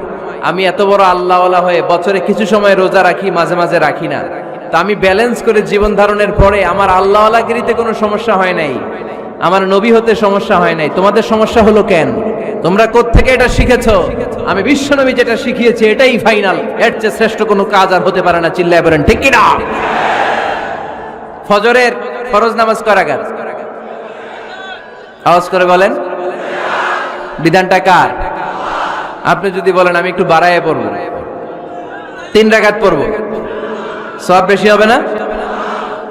আমি এত বড় আল্লাহওয়ালা হয়ে বছরে কিছু সময় রোজা রাখি, মাঝে মাঝে রাখি না। তা আমি ব্যালেন্স করে জীবন ধারণের পরে আমার আল্লাহওয়ালাগিরিতে কোনো সমস্যা হয় নাই, আমার নবী হতে সমস্যা হয় নাই। তোমাদের সমস্যা হলো কেন? তোমরা কোত্থেকে এটা শিখেছো? আমি বিশ্বনবী যেটা শিখিয়েছি এটাই ফাইনাল, এর চেয়ে শ্রেষ্ঠ কোনো কাজ আর হতে পারে না। চিল্লায় বলেন ঠিক কি না? ফজরের ফরজ নামাজ কয় রাকাত? আওয়াজ করে বলেন। বিধানটা কার? আপনি যদি বলেন আমি একটু বাড়ায় পড়বো, 3 রাকাত পড়বো, সওয়াব বেশি হবে না?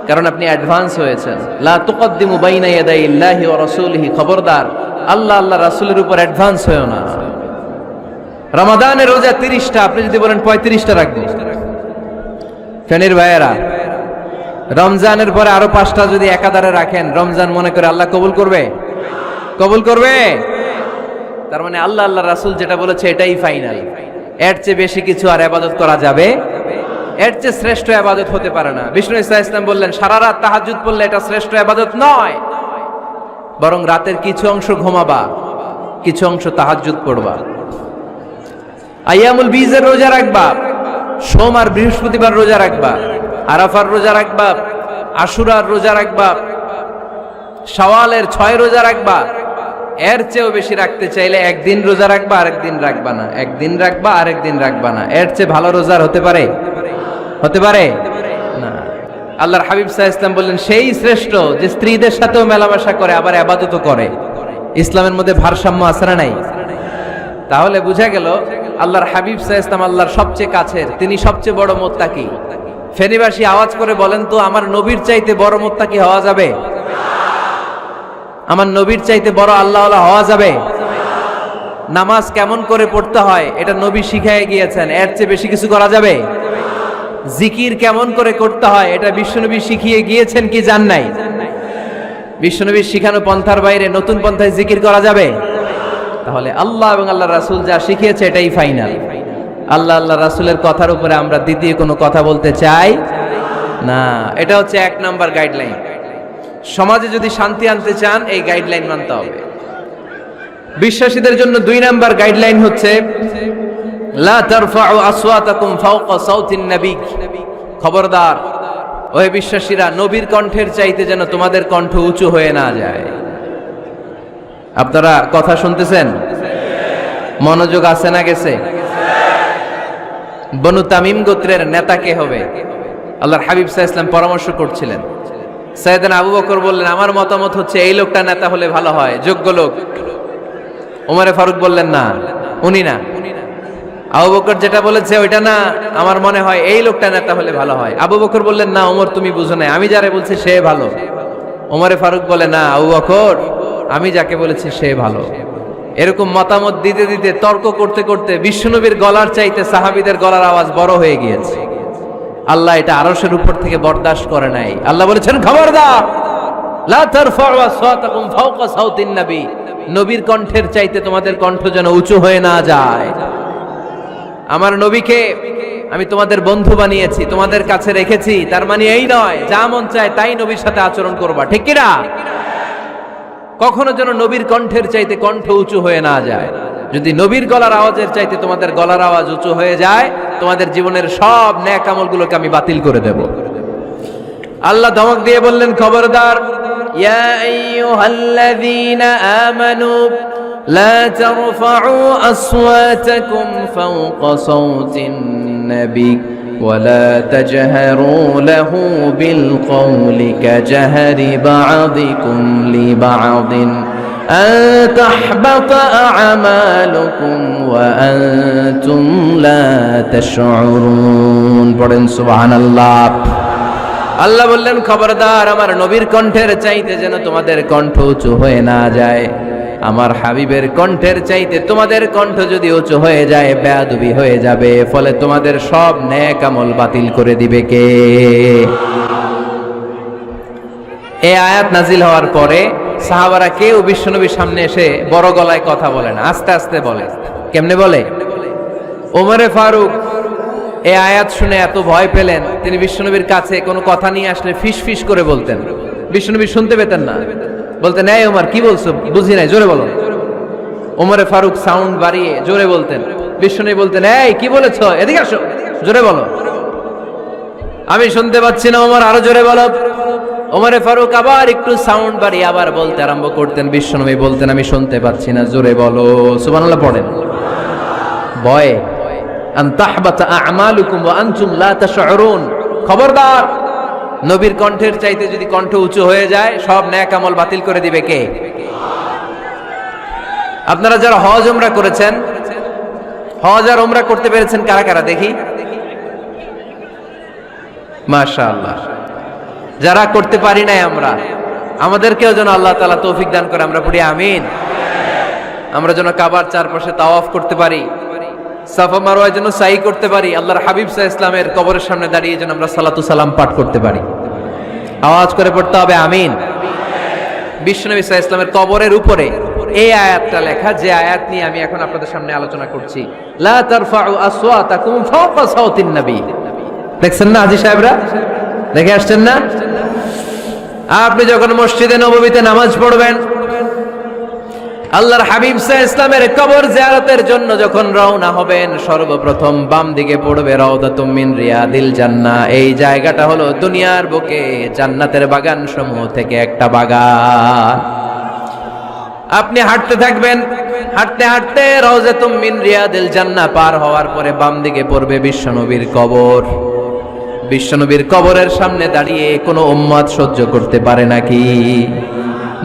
কারণ আপনি অ্যাডভান্স হয়েছেন। লা তুকদ্দিমু বাইনা ইয়াদাইল্লাহি ওয়া রাসূলিহি, খবরদার আল্লাহ আল্লাহ রাসূলের উপর অ্যাডভান্স হয়ো না। রমাদানের রোজা 30টা, আপনি যদি বলেন 35টা রাখবো, ফেনীর ভাইয়েরা রমজানের পরে আরো 5টা যদি একাধারে রাখেন, রমজান মনে করে আল্লাহ কবুল করবে? কবুল করবে। তার মানে আল্লাহ আল্লাহ রাসূল যেটা বলেছে এটাই ফাইনাল, এর চেয়ে বেশি কিছু আর ইবাদত করা যাবে, এর চেয়ে শ্রেষ্ঠ ইবাদত হতে পারে না। বিষ্ণু ইসলাম বললেন সারা রাত তাহাজ্জুদ পড়লে এটা শ্রেষ্ঠ ইবাদত নয়, বরং রাতের কিছু অংশ ঘুমাবা, কিছু অংশ তাহাজ্জুদ পড়বা। আইয়ামুল বীজের রোজা রাখবা, সোম আর বৃহস্পতিবার রোজা রাখবা, আরাফার রোজা রাখবা, আশুরার রোজা রাখবা, শাওয়ালের 6 রোজা রাখবা। এর চেয়েও বেশি রাখতে চাইলে একদিন রোজা রাখবা, আরেকদিন রাখবা না, একদিন রাখবা, আরেকদিন রাখবা না। এর চেয়ে ভালো রোজার হতে পারে? হতে পারে না। আল্লাহর হাবিব সাল্লাল্লাহু আলাইহি ওয়াসাল্লাম বললেন সেই শ্রেষ্ঠ যে স্ত্রীদের সাথেও মেলামেশা করে আবার ইবাদতও করে। ইসলামের মধ্যে ভারসাম্য আছে না নাই? তাহলে বোঝা গেল আল্লাহর হাবিব সাল্লাল্লাহু আলাইহি ওয়াসাল্লাম আল্লাহর সবচেয়ে কাছের, তিনি সবচেয়ে বড় মুত্তাকি। ফেনীবাসী আওয়াজ করে বলেন তো আমার নবীর চাইতে বড় মুত্তাকি হওয়া যাবে? আমার নবীর চাইতে বড় আল্লাহওয়ালা হওয়া যাবে? নামাজ কেমন করে পড়তে হয় এটা নবী শিখায় গিয়েছেন, এর চেয়ে বেশি কিছু করা যাবে? জিকির কেমন করে করতে হয় এটা বিশ্বনবী শিখিয়ে গিয়েছেন কি জান নাই? বিশ্বনবীর শিখানো পন্থার বাইরে নতুন পন্থায় জিকির করা যাবে? তাহলে আল্লাহ এবং আল্লাহ রাসূল যা শিখিয়েছে এটাই ফাইনাল। আল্লাহ আল্লাহ রাসূলের কথার উপরে আমরা দ্বিতীয় কোনো কথা বলতে চাই না। এটা হচ্ছে 1 নাম্বার গাইডলাইন। সমাজে যদি শান্তি আনতে চান এই গাইডলাইন মানতে হবে। বিশ্বাসীদের জন্য 2 নাম্বার গাইডলাইন হচ্ছে লা তারফাউ আসওয়াতাকুম ফাওকা সাউতিন নবী, খবরদার ওহে বিশ্বাসীরা, নবীর কণ্ঠের চাইতে যেন তোমাদের কণ্ঠ উঁচু হয়ে না যায়। আপনারা কথা শুনতেছেন? মনোযোগ আছে না গেছে? বনু তামিম গোত্রের নেতা কে হবে? আল্লাহর হাবিব সাল্লাল্লাহু আলাইহি ওয়াসাল্লাম পরামর্শ করছিলেন। সাইয়েদনা আবু বকর বললেন, আমার মতামত হচ্ছে এই লোকটা নেতা হলে ভালো হয়, যোগ্য লোক। ওমরে ফারুক বললেন, না, উনি না। আবু বকর যেটা বলেছে ওইটা না, আমার মনে হয় এই লোকটা নেতা হলে ভালো হয়। আবু বকর বললেন, না ওমর, তুমি বুঝো না, আমি যারে বলছি সে ভালো। ওমরে ফারুক বলে, না আবু বকর, আমি যাকে বলেছি সে ভালো। এরকম মতামত দিতে দিতে, তর্ক করতে করতে বিশ্বনবীর গলার চাইতে সাহাবীদের গলার আওয়াজ বড় হয়ে গিয়েছে। আল্লাহ এটা আরশের উপর থেকে বরদাস্ত করে নাই। আল্লাহ বলেছেন, খবরদার, লা তারফাউ আসওয়াতাকুম ফাওকা সাউতিন নবী, নবীর কণ্ঠের চাইতে তোমাদের কণ্ঠ যেন উঁচু হয়ে না যায়। আমার নবীকে আমি তোমাদের বন্ধু বানিয়েছি, তোমাদের কাছে রেখেছি, তার মানে এই নয় যা মন চায় তাই নবীর সাথে আচরণ করবা, ঠিক কি না? কখনো যেন নবীর কণ্ঠের চাইতে কণ্ঠ উঁচু হয়ে না যায়। যদি নবীর গলার আওয়াজের চাইতে তোমাদের গলার আওয়াজ উঁচু হয়ে যায়, তোমাদের জীবনের সব নেক আমলগুলোকে আমি বাতিল করে দেব। আল্লাহ ধমক দিয়ে বললেন, খবরদার, ইয়া আইয়ুহাল্লাযীনা আমানু লা তারফাউ আসওয়াতাকুম ফাওকা সাউতিন নবী ولا تجهروا له بالقول كجهر بعضكم لبعض أن تحبط أعمالكم وأنتم لا تشعرون পড়েন সুবহানাল্লাহ। আল্লাহ বললেন, খবরদার, আমার নবীর কণ্ঠের চাইতে যেন তোমাদের কণ্ঠ উঁচু হয়ে না যায়। আমার হাবিবের কণ্ঠের চাইতে তোমাদের কণ্ঠ যদি উঁচু হয়ে যায়, বেয়াদবি হয়ে যাবে, ফলে তোমাদের সব নেক আমল বাতিল করে দিবে কে? এই আয়াত নাজিল হওয়ার পরে সাহাবারা কেউ বিশ্বনবীর সামনে এসে বড় গলায় কথা বলে না, আস্তে আস্তে বলে। কেমনে বলে? ওমরে ফারুক এই আয়াত শুনে এত ভয় পেলেন, তিনি বিশ্বনবীর কাছে কোনো কথা নিয়ে আসলে ফিস ফিস করে বলতেন। বিশ্বনবী শুনতে পেতেন না, বলতেন, এই ওমর কি বলছো, বুঝি নাই, জোরে বলো। ওমরে ফারুক সাউন্ড বাড়িয়ে জোরে বলতেন। বিশ্বনবী বলতেন, এই কি বলেছো, এদিকে আসো, জোরে বলো, আমি শুনতে পাচ্ছি না, ওমর আরো জোরে বলো। ওমরে ফারুক আবার একটু সাউন্ড বাড়িয়ে আবার বলতে আরম্ভ করতেন। বিশ্বনবী বলতেন, আমি শুনতে পাচ্ছি না, জোরে বলো। সুবহানাল্লাহ পড়েন। ভয়ে, আন তাহবাতা আমালুকুম ওয়া আনতুম লা তাশউরুন, খবরদার, নবীর কণ্ঠের চাইতে যদি কণ্ঠ উঁচু হয়ে যায়, সব নেক আমল বাতিল করে দিবে কে? আপনারা যারা হজ উমরা করেছেন, হজ আর উমরা করতে পেরেছেন কারা কারা দেখি? মাশাআল্লাহ। যারা করতে পারি নাই আমরা, আমাদেরকেও যেন আল্লাহ তাআলা তৌফিক দান করে, আমরা পড়ি আমিন। আমরা যেন কাবার চারপাশে তাওয়াফ করতে পারি, সাফা মারওয়ায় যেন সাই করতে পারি, আল্লাহর হাবিব সাল্লাল্লাহু আলাইহি ওয়াসাল্লামের কবরের সামনে দাঁড়িয়ে যেন আমরা সালাতু সালাম পাঠ করতে পারি। আওয়াজ করে পড়তে হবে আমিন। বিশ্বনবী সাল্লাল্লাহু আলাইহি ওয়াসাল্লামের কবরের উপরে এই আয়াতটা লেখা, যে আয়াত নিয়ে আমি এখন আপনাদের সামনে আলোচনা করছি, লা তারফাউ আসওয়াতাকুম ফাওকা সাউতিন নবী। দেখছেন না হাজী সাহেবরা, দেখে আসছেন না? আপনি যখন মসজিদে নববীতে নামাজ পড়বেন, আল্লাহর হাবিব সাল্লাল্লাহু আলাইহি ওয়াসাল্লামের কবর জিয়ারতের জন্য যখন রওনা হবেন, সর্বপ্রথম বাম দিকে পড়বে রাউদাতুম মিন রিয়াদিল জান্নাহ। এই জায়গাটা হলো দুনিয়ার বুকে জান্নাতের বাগান সমূহ থেকে একটা বাগান। আপনি হাঁটতে থাকবেন, হাঁটতে হাঁটতে রাউদাতুম মিন রিয়াদিল জান্নাহ পার হওয়ার পরে বাম দিকে পড়বে বিশ্বনবীর কবর। বিশ্বনবীর কবরের সামনে দাঁড়িয়ে কোনো উম্মত সহ্য করতে পারে নাকি?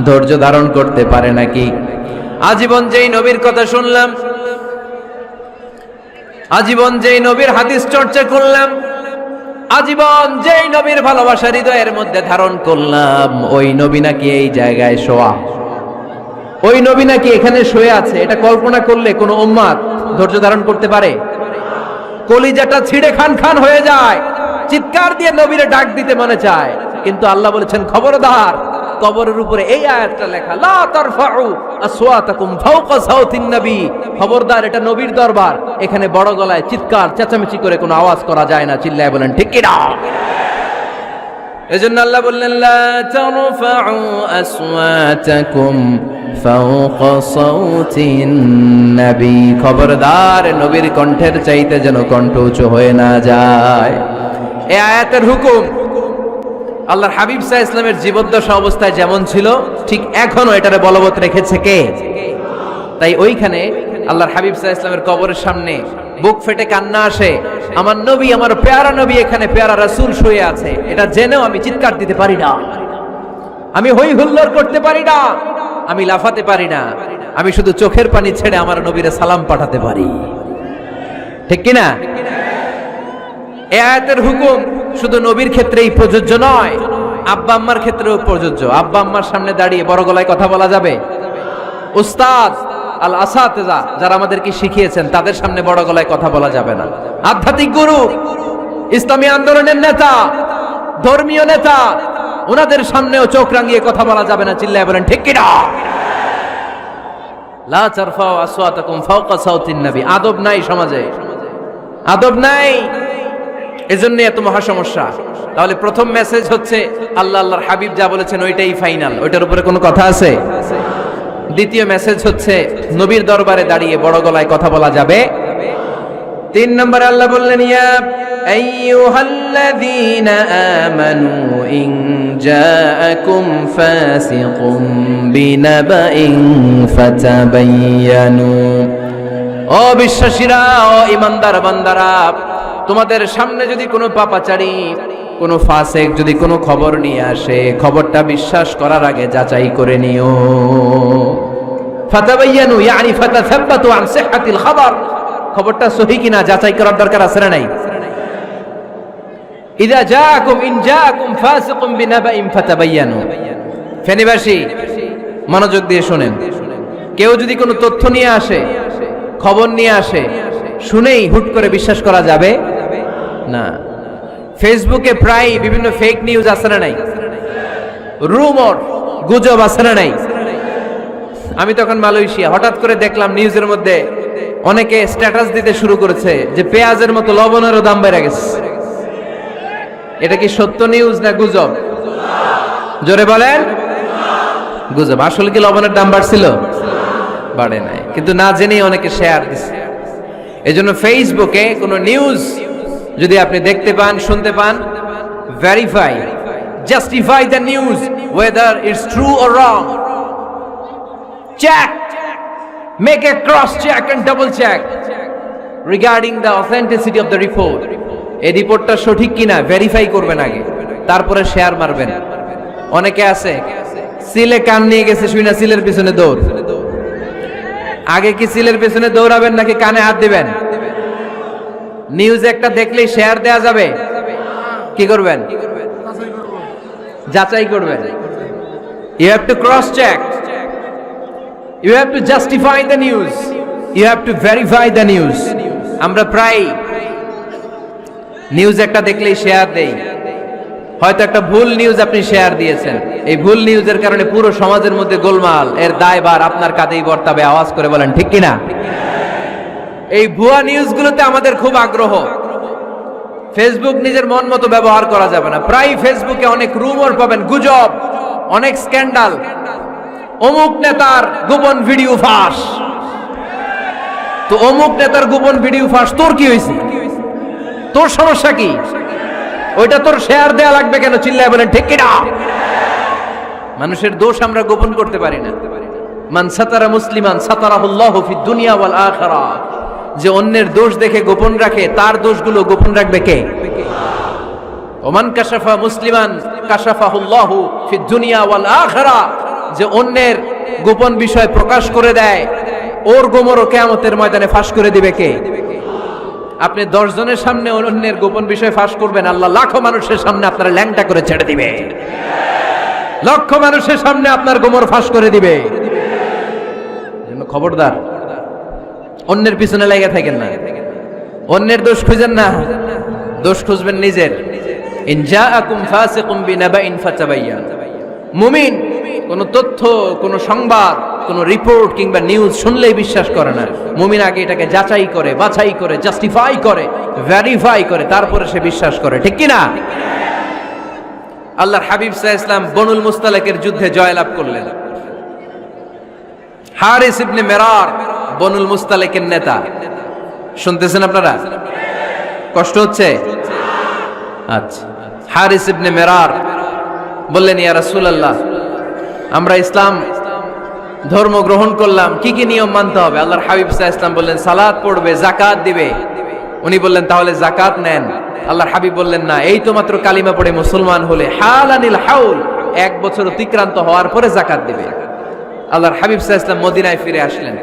ধৈর্য ধারণ করতে পারে নাকি? আজীবন যেই নবীর কথা শুনলাম, আজীবন যেই নবীর হাদিস চর্চা করলাম, আজীবন যেই নবীর ভালোবাসা হৃদয়ের মধ্যে ধারণ করলাম, ওই নবী নাকি এই জায়গায় শোয়া, ওই নবী নাকি এখানে শুয়ে আছে, এটা কল্পনা করলে কোনো উম্মত ধৈর্য ধারণ করতে পারে? কলিজাটা ছিঁড়ে খান খান হয়ে যায়, চিৎকার দিয়ে নবীরে ডাক দিতে মনে চায়। কিন্তু আল্লাহ বলেছেন, খবরদার, কবরের উপরে এই আয়াতটা লেখা, লা তারফাউ আসওয়াতাকুম ফাওকা সাউতিন নবী, খবরদার, এটা নবীর দরবার, এখানে বড় গলায় চিৎকার চেঁচামেচি করে কোনো আওয়াজ করা যায় না। চিল্লায় বলেন ঠিক কি না? এজন্য আল্লাহ বললেন, লা তারফাউ আসওয়াতাকুম ফাওকা সাউতিন নবী, খবরদার নবীর কণ্ঠের চাইতে যেন কণ্ঠ উঁচু হয়ে না যায়। এই আয়াতের হুকুম আল্লাহর হাবিব সাল্লাল্লাহু আলাইহি ওয়াসাল্লামের জীবদ্দশা অবস্থায় যেমন ছিল ঠিক এখনো এটারে বলবৎ রেখেছে কে? তাই ওইখানে আল্লাহর হাবিব সাল্লাল্লাহু আলাইহি ওয়াসাল্লামের কবরের সামনে বুক ফেটে কান্না আসে, আমার নবী, আমার পেয়ারা নবী এখানে, পেয়ারা রাসূল শুয়ে আছে, এটা জেনেও আমি চিৎকার দিতে পারি না, আমি হই হুল্লোড় করতে পারি না, আমি লাফাতে পারি না, আমি শুধু চোখের পানি ছেড়ে আমার নবীরে সালাম পাঠাতে পারি। ঠিক কিনা? এই আয়াতের হুকুম শুধু নবীর ক্ষেত্রেই প্রযোজ্য নয়, আব্বা আম্মার ক্ষেত্রেও প্রযোজ্য। আব্বা আম্মার সামনে দাঁড়িয়ে বড় গলায় কথা বলা যাবে? উস্তাদ আল আসাতেজা যারা আমাদেরকে শিখিয়েছেন তাদের সামনে বড় গলায় কথা বলা যাবে না। আধ্যাত্মিক গুরু, ইসলামী আন্দোলনের নেতা, ধর্মীয় নেতা, ওনাদের সামনেও চোখ রাঙিয়ে কথা বলা যাবে না। চিল্লায় বলেন ঠিক কিনা? লা তারফাউ আসওয়াতাকুম ফাওকা সাউতিন নবী। আদব নাই সমাজে, আদব নাই, এজন্য এত মহা সমস্যা। তাহলে প্রথম মেসেজ হচ্ছে আল্লাহ আল্লাহর হাবিব যা বলেছেন ওইটাই ফাইনাল, ওইটার উপরে কোনো কথা আছে? দ্বিতীয় মেসেজ হচ্ছে নবীর দরবারে দাঁড়িয়ে বড় গলায় কথা বলা যাবে। 3 নম্বরে আল্লাহ বললেন, ইয়া আইয়ুহাল্লাযীনা আমানু ইন জাআকুম ফাসিকুম বিনাবাইন ফাতাবায়ানু। ও বিশ্বাসীরা, ও ঈমানদার বান্দারা, তোমাদের সামনে যদি কোনো পাপাচারী, কোনো ফাসিক যদি কোনো খবর নিয়ে আসে, খবরটা বিশ্বাস করার আগে যাচাই করে নিও। ফাতাবায়ানু ইয়ানি ফাতাসাব্বাতু আন সিহহাতিল খবর, খবরটা সহি কিনা যাচাই করার দরকার আছে না নাই? ইযা জাআকুম ইন জাআকুম ফাসিকুম বিনাবাইন ফাতাবায়ানু। ফেনীবাসী মনোযোগ দিয়ে শুনেন, কেউ যদি কোনো তথ্য নিয়ে আসে, খবর নিয়ে আসে, শুনেই হুট করে বিশ্বাস করা যাবে না। ফেসবুকে প্রায় বিভিন্ন ফেক নিউজ আছে না নাই? রুমর, গুজব আছে না নাই? আমি তখন মালয়েশিয়া, হঠাৎ করে দেখলাম নিউজের মধ্যে অনেকে স্ট্যাটাস দিতে শুরু করেছে যে পেঁয়াজের মতো লবণেরও দাম বেড়ে গেছে। এটা কি সত্য নিউজ না গুজব? জোরে বলেন। গুজব। আসলে কি লবণের দাম বাড়ছিল? বাড়ে নাই, কিন্তু না জেনেই অনেকে শেয়ার দিচ্ছে। এজন্য ফেসবুকে কোনো নিউজ যদি আপনি দেখতে পান, শুনতে পান, verify, justify the news whether it's true or wrong. Check, make a cross check and double check regarding the authenticity of the report. এই রিপোর্টটা সঠিক কিনা ভেরিফাই করবেন আগে, তারপরে শেয়ার মারবেন। অনেকে আছে সিলে কান নিয়ে গেছে, শুইনা সিলের পিছনে দৌড়। আগে কি সিলের পিছনে দৌড়াবেন নাকি কানে হাত দিবেন? নিউজ একটা দেখলেই শেয়ার দেয়া যাবে? কি করবেন? যাচাই করবেন। You have to cross check, you have to justify the news, you have to verify the news. আমরা প্রায় নিউজ একটা দেখলেই শেয়ার দেই। হয়তো একটা ভুল নিউজ আপনি শেয়ার দিয়েছেন, এই ভুল নিউজের কারণে পুরো সমাজের মধ্যে গোলমাল, এর দায়ভার আপনার কাঁধেই বর্তাবে। আওয়াজ করে বলেন ঠিক কিনা? এই ভুয়া নিউজগুলোতে আমাদের খুব আগ্রহ। ফেসবুক নিজের মন মতো ব্যবহার করা যাবে না। প্রায় ফেসবুকে অনেক রুমর পাবেন, গুজব, অনেক স্ক্যান্ডাল। অমুক নেতার গোপন ভিডিও ফাঁস, তো অমুক নেতার গোপন ভিডিও ফাঁস, তোর কি হয়েছে? তোর সমস্যা কি? ওইটা তোর শেয়ার দেয়া লাগবে কেন? চিল্লায় বলেন ঠিক কিনা? মানুষের দোষ আমরা গোপন করতে পারি না। মান সাতারা মুসলিমান সাতারাহুল্লাহু ফিদ দুনিয়া ওয়াল আখিরাহ। যে অন্যের দোষ দেখে গোপন রাখে, তার দোষগুলো গোপন রাখবে কে? ওমান কাশাফা মুসলিমান কাশাফাহুল্লাহু ফিদ দুনিয়া ওয়াল আখিরাহ। যে অন্যের গোপন বিষয় প্রকাশ করে দেয়, ওর গোমরও কিয়ামতের ময়দানে ফাঁস করে দিবে কে? আপনি 10 জনের সামনে অন্যের গোপন বিষয় ফাঁস করবেন, আল্লাহ লাখো মানুষের সামনে আপনার ল্যাংটা করে ছেড়ে দিবে। লক্ষ মানুষের সামনে আপনার গোমর ফাঁস করে দিবে। জন্য খবরদার, অন্যের পিছনে লেগে থাকেন না, অন্যের দোষ খুঁজেন না, দোষ খুঁজবেন নিজের। ইন জাআকুম ফাসিকুম বিনাবাইন ফাতাবায়ান। মুমিন কোন তথ্য, কোন সংবাদ, কোন রিপোর্ট কিংবা নিউজ শুনলেই বিশ্বাস করে না। মুমিন আগে এটাকে যাচাই করে, বাছাই করে, জাস্টিফাই করে, ভেরিফাই করে, তারপরে সে বিশ্বাস করে। ঠিক কি না? আল্লাহর হাবিব সাল্লাল্লাহু আলাইহি ওয়াসাল্লাম বনুল মুস্তালাকের যুদ্ধে জয়লাভ করলেন। হারিস ইবনে মেরার বনুল মুস্তালিকের নেতা। শুনতেছেন আপনারা? কষ্ট হচ্ছে? আচ্ছা, হারিস ইবনে মেরার বললেন, ইয়া রাসূলুল্লাহ, আমরা ইসলাম ধর্ম গ্রহণ করলাম, কি কি নিয়ম মানতে হবে? আল্লাহর হাবিব সাল্লাল্লাহু আলাইহি ওয়াসাল্লাম বললেন, সালাত পড়বে, যাকাত দিবে। উনি বললেন, তাহলে যাকাত নেন। আল্লাহর হাবিব বললেন, না, এই তো মাত্র কালিমা পড়ে মুসলমান হলে হালানিল হাউল, 1 বছর অতিক্রান্ত হওয়ার পরে যাকাত দিবে। আল্লাহর হাবিব সাল্লাল্লাহু আলাইহি ওয়াসাল্লাম মদিনায় ফিরে আসলেন।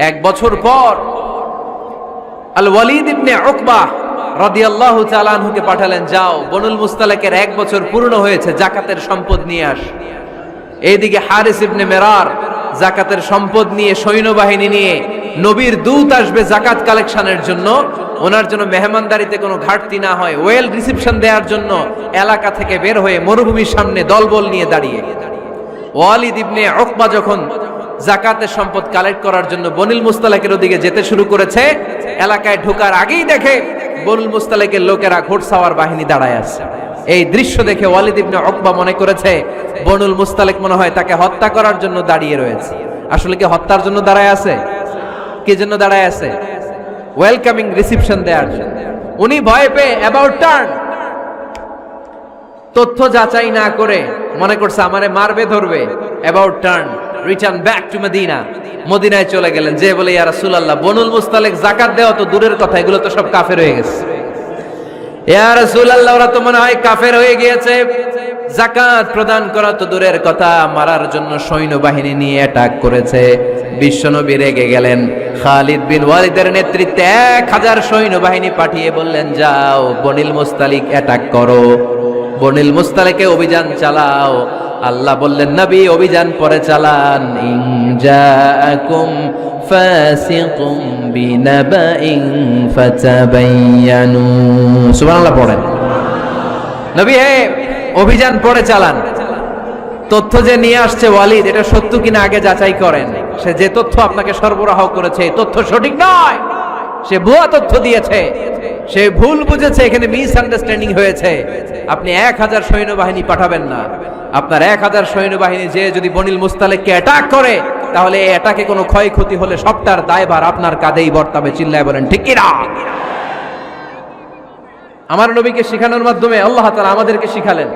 1 বছর পর আল ওয়ালিদ ইবনে উকবা রাদিয়াল্লাহু তাআলা আনহুকে পাঠালেন, যাও বনুল মুস্তালিকের 1 বছর পূর্ণ হয়েছে, যাকাতের সম্পদ নিয়ে আস। এইদিকে হারিস ইবনে মেরার যাকাতের সম্পদ নিয়ে, সৈন্যবাহিনী নিয়ে নবীর দূত আসবে যাকাত কালেকশনের জন্য, ওনার জন্য মেহমানদারিতে কোনো ঘাটতি না হয়, ওয়েল রিসেপশন দেওয়ার জন্য এলাকা থেকে বের হয়ে মরুভূমির সামনে দলবল নিয়ে দাঁড়িয়ে। ওয়ালিদ ইবনে উকবা যখন যাকাতের সম্পদ কালেক্ট করার জন্য বনুল মুস্তালিকের ওদিকে যেতে শুরু করেছে, এলাকায় ঢোকার আগেই দেখে বনুল মুস্তালিকের লোকেরা ঘোড়সাওয়ার বাহিনী দাঁড়ায় আছে। এই দৃশ্য দেখে ওয়ালিদ ইবনে উকবা মনে করেছে বনুল মুস্তালিক মনে হয় তাকে হত্যা করার জন্য দাঁড়িয়ে রয়েছে। আসলে কি হত্যার জন্য দাঁড়ায় আছে? কি জন্য দাঁড়ায় আছে? ওয়েলকামিং রিসেপশন দেওয়ার জন্য। উনি ভয় পেয়ে অ্যাবাউট টার্ন, তথ্য যাচাই না করে মনে করছে আমারে মারবে ধরবে, about turn, return back to Medina. মদিনায় চলে গেলেন, যে বলে, ইয়া রাসূলুল্লাহ, বনুল মুস্তালিক যাকাত দেওয়া তো দূরের কথা, এগুলো তো সব কাফের হয়ে গেছে। ইয়া রাসূলুল্লাহ, ওরা তো মনে হয় কাফের হয়ে গিয়েছে, যাকাত প্রদান করা তো দূরের কথা, মারার জন্য সৈন্যবাহিনী নিয়ে অ্যাটাক করেছে। বিশ্বনবী রেগে গেলেন। খালিদ বিন ওয়ালিদের নেতৃত্বে 1000 সৈন্যবাহিনী পাঠিয়ে বললেন, যাও বনুল মুস্তালিক অ্যাটাক করো, বনুল মুস্তালিকে অভিযান চালাও। আল্লাহ বললেন, নবী অভিযান পরে চালান, ইন জাআকুম ফাসিকুম বিনাবাইন ফাতাবায়ানু। সুবহানাল্লাহ পড়েন। নবী হে, অভিযান পরে চালান। তথ্য যে নিয়ে আসছে ওয়ালিদ, এটা সত্য কিনা আগে যাচাই করেন। সে যে তথ্য আপনাকে সরবরাহ করেছে, এই তথ্য সঠিক নয়, সে ভুয়া তথ্য দিয়েছে, সে ভুল বুঝেছে, এখানে মিস আন্ডারস্ট্যান্ডিং হয়েছে। আপনি 1000 সৈন্যবাহিনী পাঠাবেন না। আপনার 1000 সৈন্যবাহিনী যে যদি বনুল মুস্তালিককে অ্যাটাক করে, তাহলে এই অ্যাটাকে কোনো ক্ষয়ক্ষতি হলে সবটার দায়ভার আপনার কাঁধেই বর্তাবে। চিল্লায় বলেন ঠিক কি না? আমার নবীকে শিখানোর মাধ্যমে আল্লাহ তাআলা আমাদেরকে শিখালেন,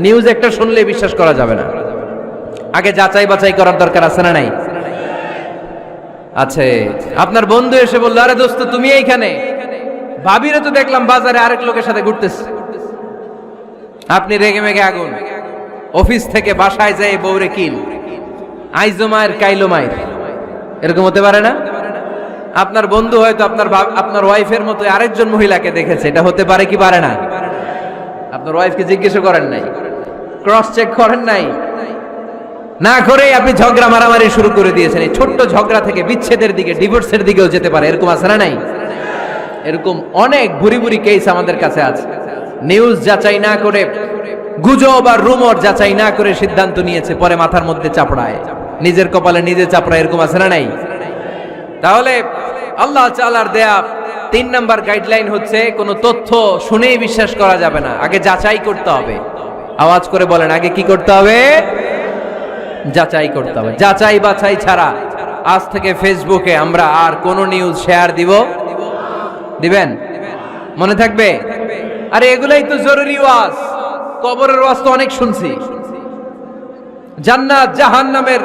নিউজ একটা শুনলে বিশ্বাস করা যাবে না, আগে যাচাই বাছাই করার দরকার আছে না নাই? আছে। আপনার বন্ধু এসে বলল, আরে দোস্ত তুমি এইখানে, ভাবিরে তো দেখলাম বাজারে আরেক লোকের সাথে ঘুরতেছে। আপনি রেগে মেগে আগুন, অফিস থেকে বাসায় যায় বউরে কিল, আইজো মায়ের কাইলো মায়ের, এরকম হতে পারে না? আপনার বন্ধু হয়তো আপনার ওয়াইফের মতো আরেকজন মহিলাকে দেখেছে, এটা হতে পারে কি পারে না? আপনার ওয়াইফকে জিজ্ঞেস করেন নাই, ক্রস চেক করেন নাই, না করে আপনি ঝগড়া মারামারি শুরু করে দিয়েছেন। এই ছোট্ট ঝগড়া থেকে বিচ্ছেদের দিকে, ডিভোর্সের দিকেও যেতে পারে, এরকম আছে না নাই? এরকম অনেক ভুরি ভুরি কেস আমাদের কাছে আছে। নিউজ যাচাই না করে, গুজব আর রুমর যাচাই না করে সিদ্ধান্ত নিয়েছে, পরে মাথার মধ্যে চাপড়ায়, নিজের কপালে নিজে চাপড়ায়, এরকম আছে না নাই? তাহলে আল্লাহ তাআলার দেয়া 3 নাম্বার গাইডলাইন হচ্ছে, কোনো তথ্য শুনেই বিশ্বাস করা যাবে না, আগে যাচাই করতে হবে। আওয়াজ করে বলেন, আগে কি করতে হবে? যাচাই করতে হবে। যাচাই বাছাই ছাড়া আজ থেকে ফেসবুকে আমরা আর কোন নিউজ শেয়ার দিবেন? মনে থাকবে? আরে এগুলাই তো জরুরি ওয়াজ। কবরের ওয়াজ তো অনেক শুনছি, জান্নাত জাহান্নামের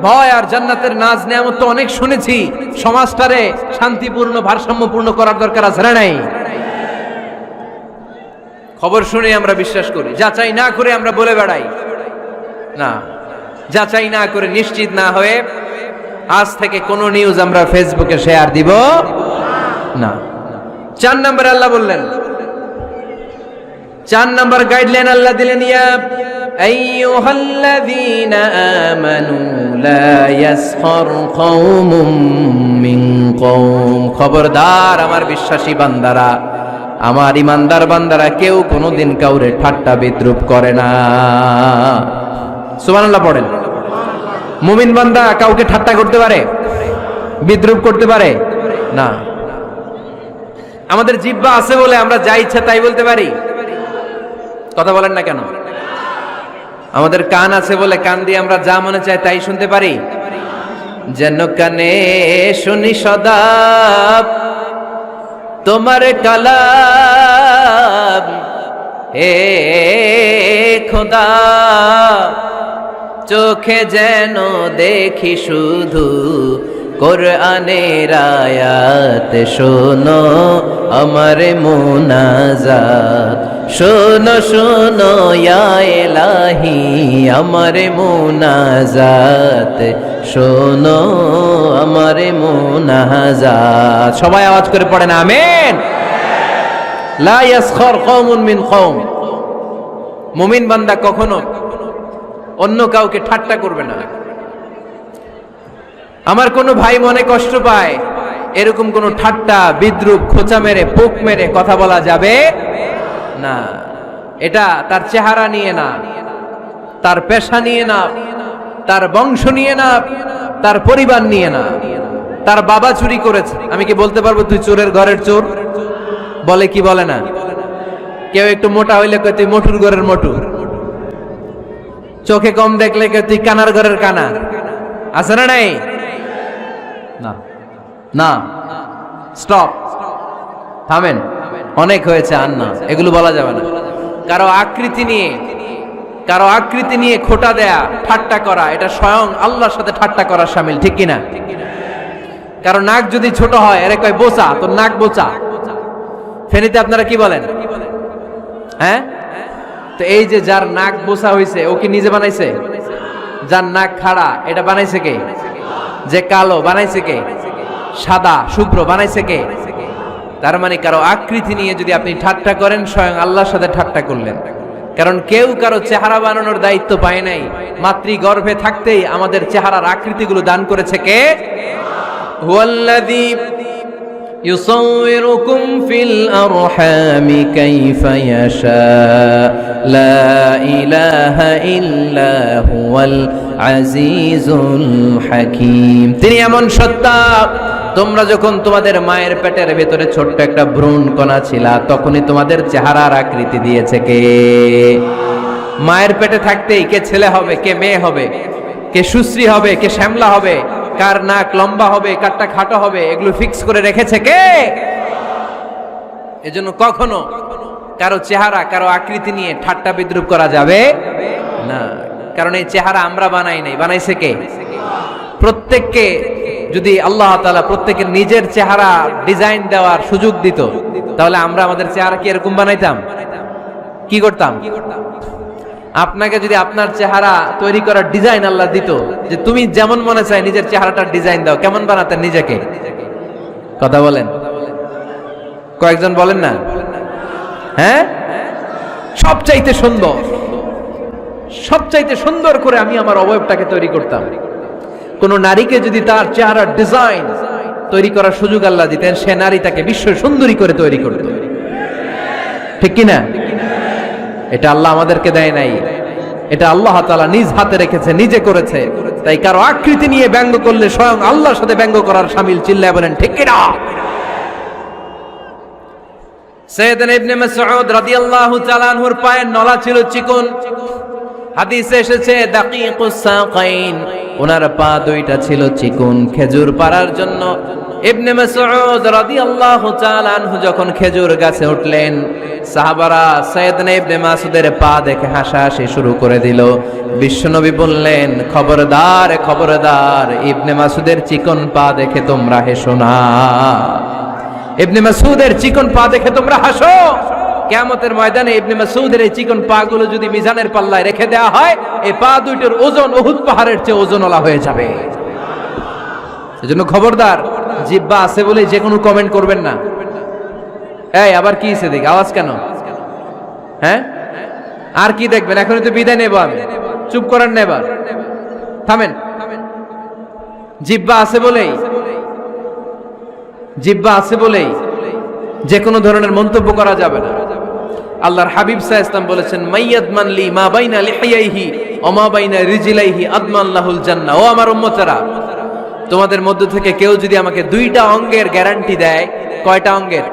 ভয় আর জান্নাতের নাজ নেয়ামত তো অনেক শুনেছি। সমাজটারে শান্তিপূর্ণ, ভারসাম্যপূর্ণ করার দরকার আছে না নাই? খবর শুনে আমরা বিশ্বাস করি, যাচাই না করে আমরা বলে বেড়াই না। যাচাই না করে, নিশ্চিত না হয়ে আজ থেকে কোন নিউজ আমরা ফেসবুকে শেয়ার দিব না। 4 নম্বরে আল্লাহ বললেন, 4 নম্বর গাইডলাইন আল্লাহ দিলেন, ইয়া আইয়ুহাল্লাযীনা আমানু লা ইয়াসখার কওমুম মিন কওম। খবরদার আমার বিশ্বাসী বান্দারা, আমার ইমানদার বান্দারা, কেউ কোনোদিন কাউরে ঠাট্টা বিদ্রুপ করে না। সুবহানাল্লাহ পড়েন। মুমিন বান্দা কাউকে ঠাট্টা করতে পারে, বিদ্রুপ করতে পারে না। আমাদের জিহ্বা আছে বলে আমরা যা ইচ্ছা তাই বলতে পারি, কথা বলেন না কেন? আমাদের কান আছে বলে কান দিয়ে আমরা যা মনে চাই তাই শুনতে পারি, যেন কানে শুনি সদা তোমার কালাম, হে খোদা চোখে যেন দেখি শুধু কোরআনের আয়াত, শোনো আমার মুনাজাত, শোনো শোনো ইয়া ইলাহি আমার মুনাজাত, শোনো আমার মুনাজাত। সবাই আওয়াজ করে পড়েন আমিন। লা ইয়াসখার কওমুন মিন কওম, মুমিন বান্দা কখনো অন্য কাউকে ঠাট্টা করবে না। আমার কোনো ভাই মনে কষ্ট পায়, এরকম কোনো ঠাট্টা বিদ্রুপ খোঁচা মেরে পোক মেরে কথা বলা যাবে না। এটা তার চেহারা নিয়ে না, তার পেশা নিয়ে না, তার বংশ নিয়ে না, তার পরিবার নিয়ে না। তার বাবা চুরি করেছে, আমি কি বলতে পারবো তুই চোরের ঘরের চোর? বলে কি বলে না? কেউ একটু মোটা হইলে কয় তুই মোটুর ঘরের মোটু, চোখে কম দেখলে কয় তুই কানার ঘরের কানা। আছে না নাই? না না, স্টপ, থামেন, অনেক হয়েছে, আর না, এগুলো বলা যাবে না। কারো আকৃতি নিয়ে খোটা দেয়া, ঠাট্টা করা, এটা স্বয়ং আল্লাহর সাথে ঠাট্টা করা শামিল, ঠিক কিনা? কারো নাক যদি ছোট হয়, এর কয় বোচা, তোর নাক বোচা। ফেনীতে আপনারা কি বলেন? হ্যাঁ, তো এই যে যার নাক বোচা হয়েছে, ও কি নিজে বানাইছে? যার নাক খাড়া, এটা বানাইছে কে? যে কালো, বানাইছে কে? সাদা শুভ্র, বানাইছে কে? তার মানে কারো আকৃতি নিয়ে যদি আপনি ঠাট্টা করেন, স্বয়ং আল্লাহর সাথে ঠাট্টা করলেন। কারণ কেউ কারো চেহারা বানানোর দায়িত্ব পায় নাই। মাতৃগর্ভে থাকতেই আমাদের চেহারার আকৃতিগুলো দান করেছে কে? হুয়াল্লাযী ইউসাউবিরুকুম ফিল আরহামি কাইফা ইয়াশা, লা ইলাহা ইল্লা হুয়াল আজিজুল হাকীম। তিনি এমন সত্তা, তোমরা যখন তোমাদের মায়ের পেটের ভেতরে ছোট্ট একটা ভ্রূণ কণা ছিলা, তখনই তোমাদের চেহারার আকৃতি দিয়েছে কে? মায়ের পেটে থাকতেই কে ছেলে হবে, কে মেয়ে হবে, কে সুশ্রী হবে, কে শ্যামলা হবে, কার নাক লম্বা হবে, কারটা খাটো হবে, এগুলো ফিক্স করে রেখেছে কে? এজন্য কখনো কারো চেহারা, কারো আকৃতি নিয়ে ঠাট্টা বিদ্রুপ করা যাবে না। কারণ এই চেহারা আমরা বানাই নাই, বানাইছে কে? প্রত্যেককে যদি আল্লাহ তাআলা প্রত্যেকের নিজের চেহারা ডিজাইন দেওয়ার সুযোগ দিত, তাহলে আমরা আমাদের চেহারা কি এরকম বানাইতাম? কি করতাম? আপনাকে যদি আপনার চেহারা তৈরি করার ডিজাইন আল্লাহ দিত, যে তুমি যেমন মনে চাই নিজের চেহারাটার ডিজাইন দাও, কেমন বানাতেন নিজেকে? কথা বলেন, কয়েকজন বলেন না? হ্যাঁ, সবচাইতে সুন্দর করে আমি আমার অবয়বটাকে তৈরি করতাম। কোন নারীকে যদি তার চেহারার ডিজাইন তৈরি করার সুযোগ আল্লাহ দিতেন, সে নারী তাকে বিশ্ব সুন্দরী করে তৈরি করত, ঠিক কিনা? এটা আল্লাহ আমাদেরকে দেয় নাই, এটা আল্লাহ তাআলা নিজ হাতে রেখেছে, নিজে করেছে। তাই কারো আকৃতি নিয়ে ব্যঙ্গ করলে স্বয়ং আল্লাহর সাথে ব্যঙ্গ করার শামিল, চিল্লায় বলেন ঠিক কিনা? সাইয়েদনা ইবনে মাসউদ রাদিয়াল্লাহু তাআলা আনহুর পায়ের নলা ছিল চিকন। হাদিসে এসেছে দাকিকুস সাকাইন, ওনার পা দুইটা ছিল চিকন খেজুর পাড়ার জন্য। ইবনে মাসউদ রাদিয়াল্লাহু তাআলা আনহু যখন খেজুর গাছে উঠলেন, সাহাবারা সাইয়েদনা ইবনে মাসউদের পা দেখে হাসাহাসি শুরু করে দিল। বিশ্বনবী বললেন, খবরদার খবরদার, ইবনে মাসউদের চিকন পা দেখে তোমরা হেসো না। ইবনে মাসউদের চিকন পা দেখে তোমরা হাসো। কিয়ামতের ময়দানে ইবনে মাসউদের এই চিকন পা গুলো যদি মিজানের পাল্লায় রেখে দেওয়া হয়, এই পা দুইটার ওজন উহুদ পাহাড়ের চেয়ে ওজনওয়ালা হয়ে যাবে। এজন্য খবরদার, জিহ্বা আছে বলে যে কোনো কমেন্ট করবেন না। এই আবার কি হইছে দেখ, আওয়াজ কেন? হ্যাঁ, আর কি দেখবেন? এখনই তো বিদায় নেব আমি, চুপ করেন না, এবার থামেন। জিহ্বা আছে বলেই যে কোনো ধরনের মন্তব্য করা যাবে না। আল্লাহর হাবিব সাল্লাল্লাহু আলাইহি ওয়াসাল্লাম বলেছেন, মাইয়াদমান লি মা বাইনা লিহিয়াইহি ওয়া মা বাইনা রিজলাইহি আদমান লাহুল জান্নাহ। ও আমার উম্মতেরা, তোমাদের মধ্য থেকে কেউ যদি আমাকে দুইটা অঙ্গের গ্যারান্টি দেয়, কয়টা অঙ্গের?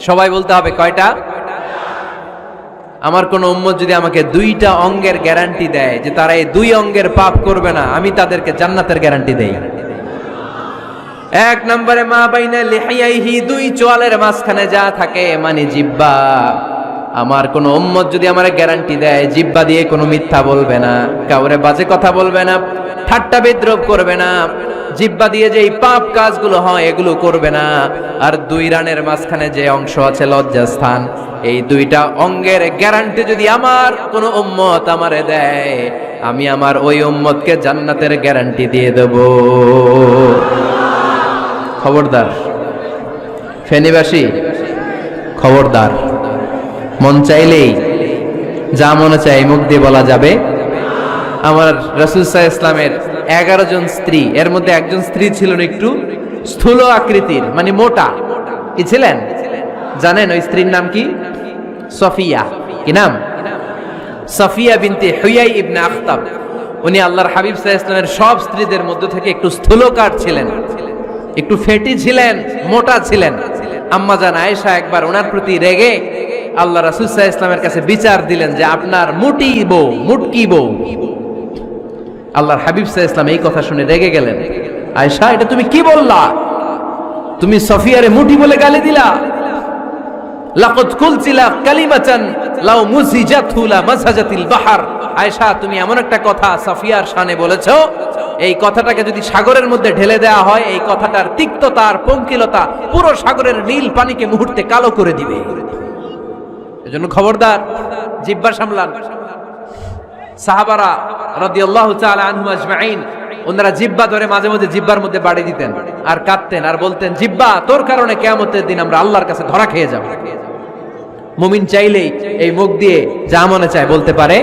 সবাই বলতে হবে কয়টা? আমার কোন উম্মত যদি আমাকে দুইটা অঙ্গের গ্যারান্টি দেয় যে তারা এই দুই অঙ্গের পাপ করবে না, আমি তাদেরকে জান্নাতের গ্যারান্টি দেই। এক নম্বরে মা বাইনা লিহিয়াইহি, দুই চোয়ালের মাঝখানে যা থাকে মানে জিহ্বা। আমার কোন উম্মত যদি আমার গ্যারান্টি দেয় জিহ্বা দিয়ে কোনো মিথ্যা বলবে না, কাউরে বাজে কথা বলবে না, ঠাট্টা বিদ্রূপ করবে না, জিহ্বা দিয়ে যে এই পাপ কাজগুলো হয় এগুলো করবে না। আর দুই রানের মাঝখানে যে অংশ আছে লজ্জাস্থান, এই দুইটা অঙ্গের গ্যারান্টি যদি আমার কোন উম্মত আমারে দেয়, আমি আমার ওই উম্মতকে জান্নাতের গ্যারান্টি দিয়ে দেব। খবরদার ফেনীবাসী, খবরদার। মন চাইলেই যা মনে চাই মুখ দিয়ে বলা যাবে। আমার রাসূল সাল্লাল্লাহু আলাইহি ইসলামের 11 জন স্ত্রী, এর মধ্যে একজন স্ত্রী ছিলেন একটু স্থূল আকৃতির, মানে মোটা। কি ছিলেন জানেন? ওই স্ত্রীর নাম কি? সফিয়া। কি নাম? সফিয়া বিনতে হুয়াই ইবনে আখতাব। উনি আল্লাহর হাবিব সাল্লাল্লাহু আলাইহি ইসলামের সব স্ত্রীদের মধ্যে থেকে একটু স্থূলকার ছিলেন, একটু ফেটি ছিলেন, মোটা ছিলেন। আম্মা জান আয়েশা একবার ওনার প্রতি রেগে আল্লাহ রাসূল সাল্লাল্লাহু আলাইহি ইসলামের কাছে বিচার দিলেন যে আপনার মুটকি বউ। আল্লাহর হাবিব সাল্লাল্লাহু আলাইহি ইসলাম এই কথা শুনে রেগে গেলেন। আয়েশা, এটা তুমি কি বললা? তুমি সফিয়ারে মুটি বলে গালি দিলা। লাকাদ কুলতিলা কালিমাতান লাউ মুজিজাতহু লা মাসাজাতিল বাহর। আয়েশা, তুমি এমন একটা কথা সফিয়ার শানে বলেছো, এই কথাটাকে যদি সাগরের মধ্যে ঢেলে দেওয়া হয়, এই কথাটার তিক্ততা আর পঙ্কিলতা পুরো সাগরের নীল পানিকে মুহূর্তে কালো করে দিবে। এজন্য খবরদার, জিহ্বা সামলান। সাহাবারা রাদিয়াল্লাহু তাআলা আনহুম আজমাইন, ওনারা জিহ্বা ধরে মাঝে মাঝে জিহ্বার মধ্যে বাড়ি দিতেন আর কাঁদতেন আর বলতেন, জিহ্বা, তোর কারণে কিয়ামতের দিন আমরা আল্লাহর কাছে ধরা খেয়ে যাব। মুমিন চাইলেই এই মুখ দিয়ে যা মনে চায় বলতে পারে।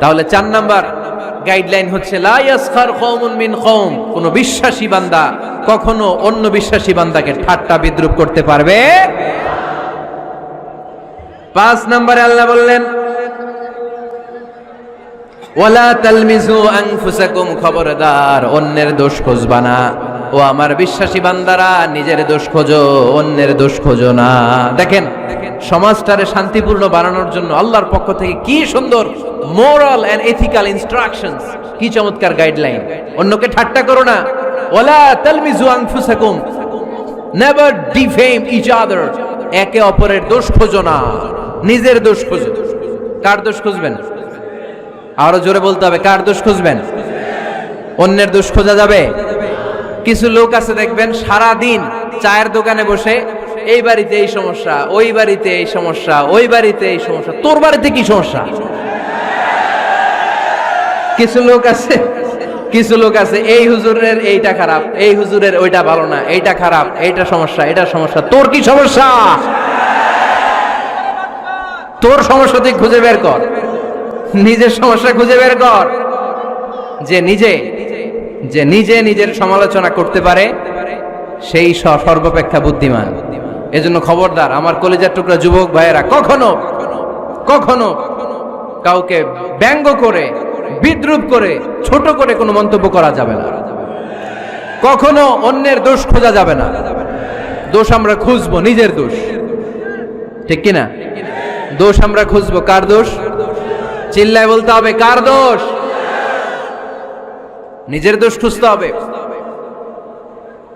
তাহলে 4 নাম্বার গাইডলাইন হচ্ছে লা ইয়াসখার কওমুন মিন কওম, কোন বিশ্বাসী বান্দা কখনো অন্য বিশ্বাসী বান্দাকে ঠাট্টা বিদ্রূপ করতে পারবে। 5 নম্বরে আল্লাহ বললেন ওয়ালা তালমিজু আনফুসাকুম, খবরদার অন্যের দোষ খুঁজবা না। ও আমার বিশ্বাসী বান্দারা, নিজের দোষ খোঁজো, অন্যের দোষ খোঁজো না। দেখেন সমাজটারে শান্তিপূর্ণ বানানোর জন্য আল্লাহর পক্ষ থেকে কি সুন্দর মোরাল এন্ড এথিক্যাল ইনস্ট্রাকশনস, কি চমৎকার গাইডলাইন। অন্যকে ঠাট্টা করো না। ওয়ালা তালমিজু আনফুসাকুম, নেভার ডিফেম ইচ আদার, একে অপরের দোষ খোঁজো না, নিজের দোষ খোঁজো। কার দোষ খুঁজবেন? আরো জোরে বলতে হবে, কার দোষ খুঁজবেন? অন্যের দোষ খোঁজা যাবে? কিছু লোক আছে দেখবেন সারা দিন চায়ের দোকানে বসে এই বাড়িতে এই সমস্যা, ওই বাড়িতে এই সমস্যা, ওই বাড়িতে এই সমস্যা, তোর বাড়িতে কি সমস্যা? কিছু লোক আছে এই হুজুরের এইটা খারাপ, এই হুজুরের ওইটা ভালো না, এইটা খারাপ, এইটা সমস্যা, এটা সমস্যা, তোর কি সমস্যা? তোর সমস্যা তুই খুঁজে বের কর, নিজের সমস্যা খুঁজে বের কর। যে নিজে নিজের সমালোচনা করতে পারে সেই সর্বাপেক্ষা বুদ্ধিমান। এজন্য খবরদার আমার কলিজার টুকরা যুবক ভাইয়েরা, কখনো কখনো কাউকে ব্যঙ্গ করে, বিদ্রূপ করে, ছোট করে কোনো মন্তব্য করা যাবে না। কখনো অন্যের দোষ খোঁজা যাবে না। দোষ আমরা খুঁজবো, নিজের দোষ, ঠিক কিনা? দোষ আমরা খুঁজবো, কার দোষ? চিল্লায় বলতে হবে, কার দোষ? নিজের দোষ খুঁজতে হবে।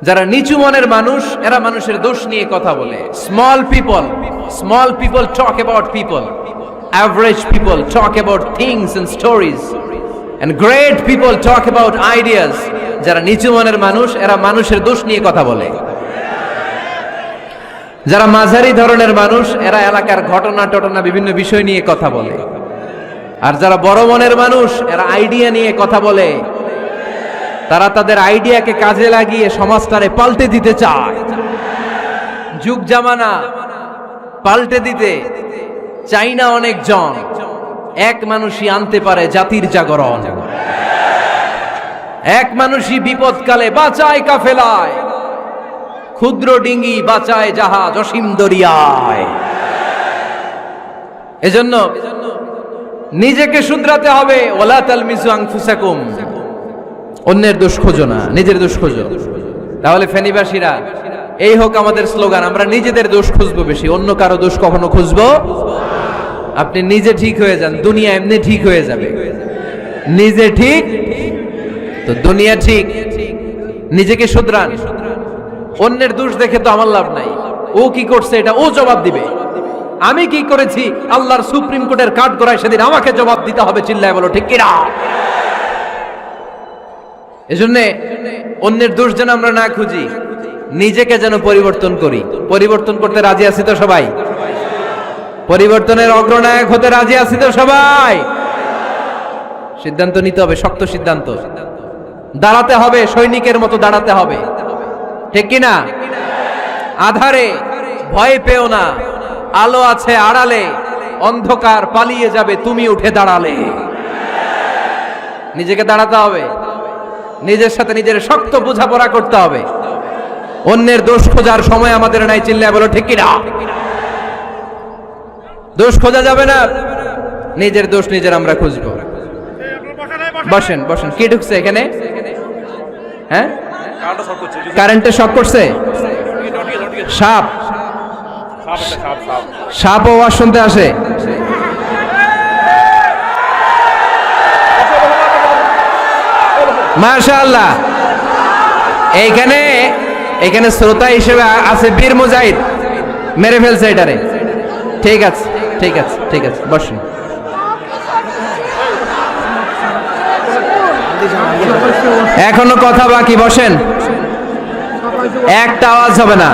যারা নিচু মনের মানুষ, এরা মানুষের দোষ নিয়ে কথা বলে। Small people talk about people, average people talk about things and stories, and great people talk about ideas. যারা নিচু মনের মানুষ, এরা মানুষের দোষ নিয়ে কথা বলে। যারা মাঝারি ধরনের মানুষ, এরা এলাকার ঘটনা বিভিন্ন বিষয় নিয়ে কথা বলে। আর যারা বড় মনের মানুষ, এরা আইডিয়া নিয়ে কথা বলে। তারা তাদের আইডিয়াকে কাজে লাগিয়ে সমাজটারে পাল্টে দিতে চায়। যুগ জামানা পাল্টে দিতে চাই না অনেকজন, এক মানুষই আনতে পারে জাতির জাগরণ। এক মানুষই বিপদকালে বাঁচায় কাফেলায়, ক্ষুদ্র ডিঙ্গি বাঁচায় জাহাজ অসীম দরিয়ায়। এজন্য নিজেকে শুধরাতে হবে। ওয়ালা তালমিজু আনফুসাকুম, অন্যের দোষ খোঁজো না, নিজের দোষ খোঁজো। তাহলে ফেনীবাসীরা, এই হোক আমাদের স্লোগান, আমরা নিজেদের দোষ খুঁজবো বেশি, অন্য কারো দোষ কখনো খুঁজবো। আপনি নিজে ঠিক হয়ে যান, দুনিয়া এমনি ঠিক হয়ে যাবে। নিজে ঠিক তো দুনিয়া ঠিক। নিজেকে শুধরান। অন্যের দোষ দেখে তো আমার লাভ নাই। ও কি করছে এটা ও জবাব দিবে, আমি কি করেছি আল্লাহর সুপ্রিম কোর্টের কাঠ গড়ায় সেদিন আমাকে জবাব দিতে হবে। চিল্লায় বলো ঠিক কিনা? এজন্য অন্যের দোষ যেন আমরা না খুঁজি, নিজেকে যেন পরিবর্তন করি। পরিবর্তন করতে রাজি আছি তো সবাই? পরিবর্তনের অগ্রনায়ক হতে রাজি আছি তো সবাই? সিদ্ধান্ত নিতে হবে, শক্ত সিদ্ধান্ত। দাঁড়াতে হবে, সৈনিকের মতো দাঁড়াতে হবে, ঠিক কিনা? আধারে ভয় পেও না, আলো আছে আড়ালে, অন্ধকার পালিয়ে যাবে তুমি উঠে দাঁড়ালে। নিজেকে দাঁড়াতে হবে, নিজের সাথে নিজের শক্ত বোঝাপড়া করতে হবে। অন্যের দোষ খোঁজার সময় আমাদের নাই। চিল্লায় বলো ঠিক কিনা? দোষ খোঁজা যাবে না, নিজের দোষ নিজের আমরা খুঁজবো। বসেন বসেন। কি ঢুকছে এখানে? হ্যাঁ, কারেন্টে শক করছে। সাপ, সাপ আওয়াজ শুনতে আসে। মাশাআল্লাহ। এইখানে এখানে শ্রোতা হিসেবে আছে বীর মুজাহিদ, মেরে ফেলছে এটারে। ঠিক আছে ঠিক আছে ঠিক আছে, বসুন। এখনো কথা বাকি, বসেন। একটা আওয়াজ হবে না,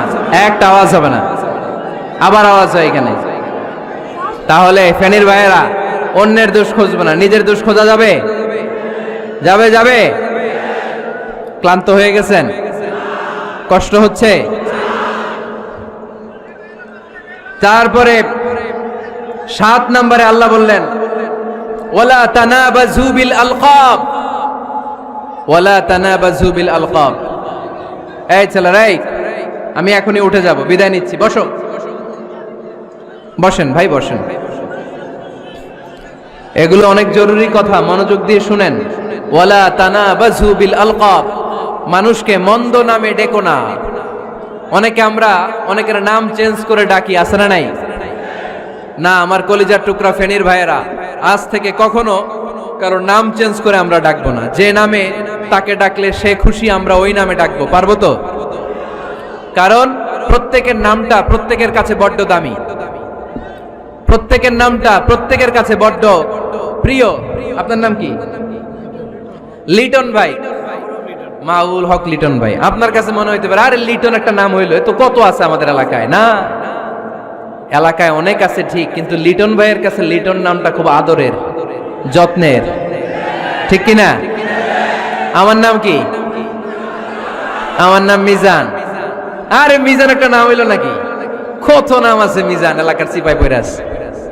একটা আওয়াজ হবে না। আবার আওয়াজ হয় এখানে। তাহলে ফেনীর ভাইয়েরা অন্যের দোষ খুঁজবে না, নিজের দোষ খোঁজা যাবে? যাবে যাবে? ক্লান্ত হয়ে গেছেন? কষ্ট হচ্ছে? তারপরে 7 নম্বরে আল্লাহ বললেন ওয়ালা তানাবাযু বিল আলকাব, ওয়ালা তানাবাযু বিল আলকাব। এই ছেলেরা, আমি এখনই উঠে যাব, বিদায় নিচ্ছি। বসো, বসেন ভাই, বসেন। এগুলো অনেক জরুরি কথা, মনোযোগ দিয়ে শুনেন। ওয়ালা তানাবাযু বিল আলকাব, মানুষকে মন্দ নামে ডেকো না। আমরা অনেকের নাম চেঞ্জ করে ডাকি, আছে না নাই? না, আমার কলিজার টুকরা ফেনীর ভাইয়েরা, আজ থেকে কখনো কারো নাম চেঞ্জ করে আমরা ডাকবো না। যে নামে তাকে ডাকলে সে খুশি, আমরা ওই নামে ডাকবো। পারবো তো? কারণ প্রত্যেকের নামটা প্রত্যেকের কাছে বড্ড দামি, প্রত্যেকের নামটা প্রত্যেকের কাছে বড্ড প্রিয়। আপনার নাম কি? লিটন ভাই, মাউল হক লিটন ভাই। আপনার কাছে মনে হইতে পারে আরে লিটন একটা নাম হইলো, তো কত আছে আমাদের এলাকায়। না, এলাকায় অনেক আছে ঠিক, কিন্তু লিটন ভাইয়ের কাছে লিটন নামটা খুব আদরের, যত্নের, ঠিক কিনা? আমার নাম কি? আমার নাম মিজান। আরে মিজান একটা নাম হইলো নাকি? কত নাম আছে মিজান, এলাকার সিপাই পয়রাস।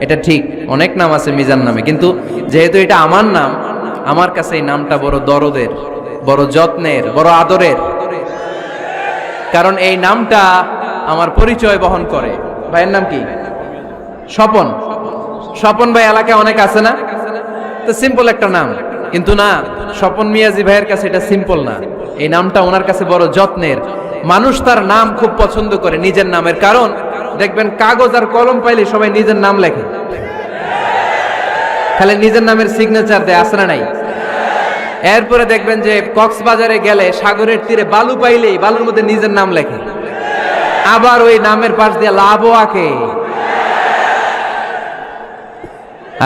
এটা ঠিক, অনেক নাম আছে মিজান নামে, কিন্তু যেহেতু এটা আমার নাম, আমার কাছে এই নামটা বড় দরদের, বড় যত্নের, বড় আদরের। কারণ এই নামটা আমার পরিচয় বহন করে। ভাইয়ের নাম কি? স্বপন। স্বপন ভাই এলাকায় অনেক আছে না? তো সিম্পল একটা নাম, কিন্তু না, স্বপন মিয়াজি ভাইয়ের কাছে এটা সিম্পল না। এই নামটা ওনার কাছে বড় যত্নের। মানুষ তার নাম খুব পছন্দ করে, নিজের নামের। কারণ দেখবেন কাগজ আর কলম পাইলে সবাই নিজের নাম লেখে, খালি নিজের নামের সিগনেচার দেয়, আছে না নাই? এরপরে দেখবেন যে কক্সবাজারে গেলে সাগরের তীরে বালু পাইলেই বালুর মধ্যে নিজের নাম লেখে, আবার ওই নামের পাশ দিয়ে লাভও আঁকে,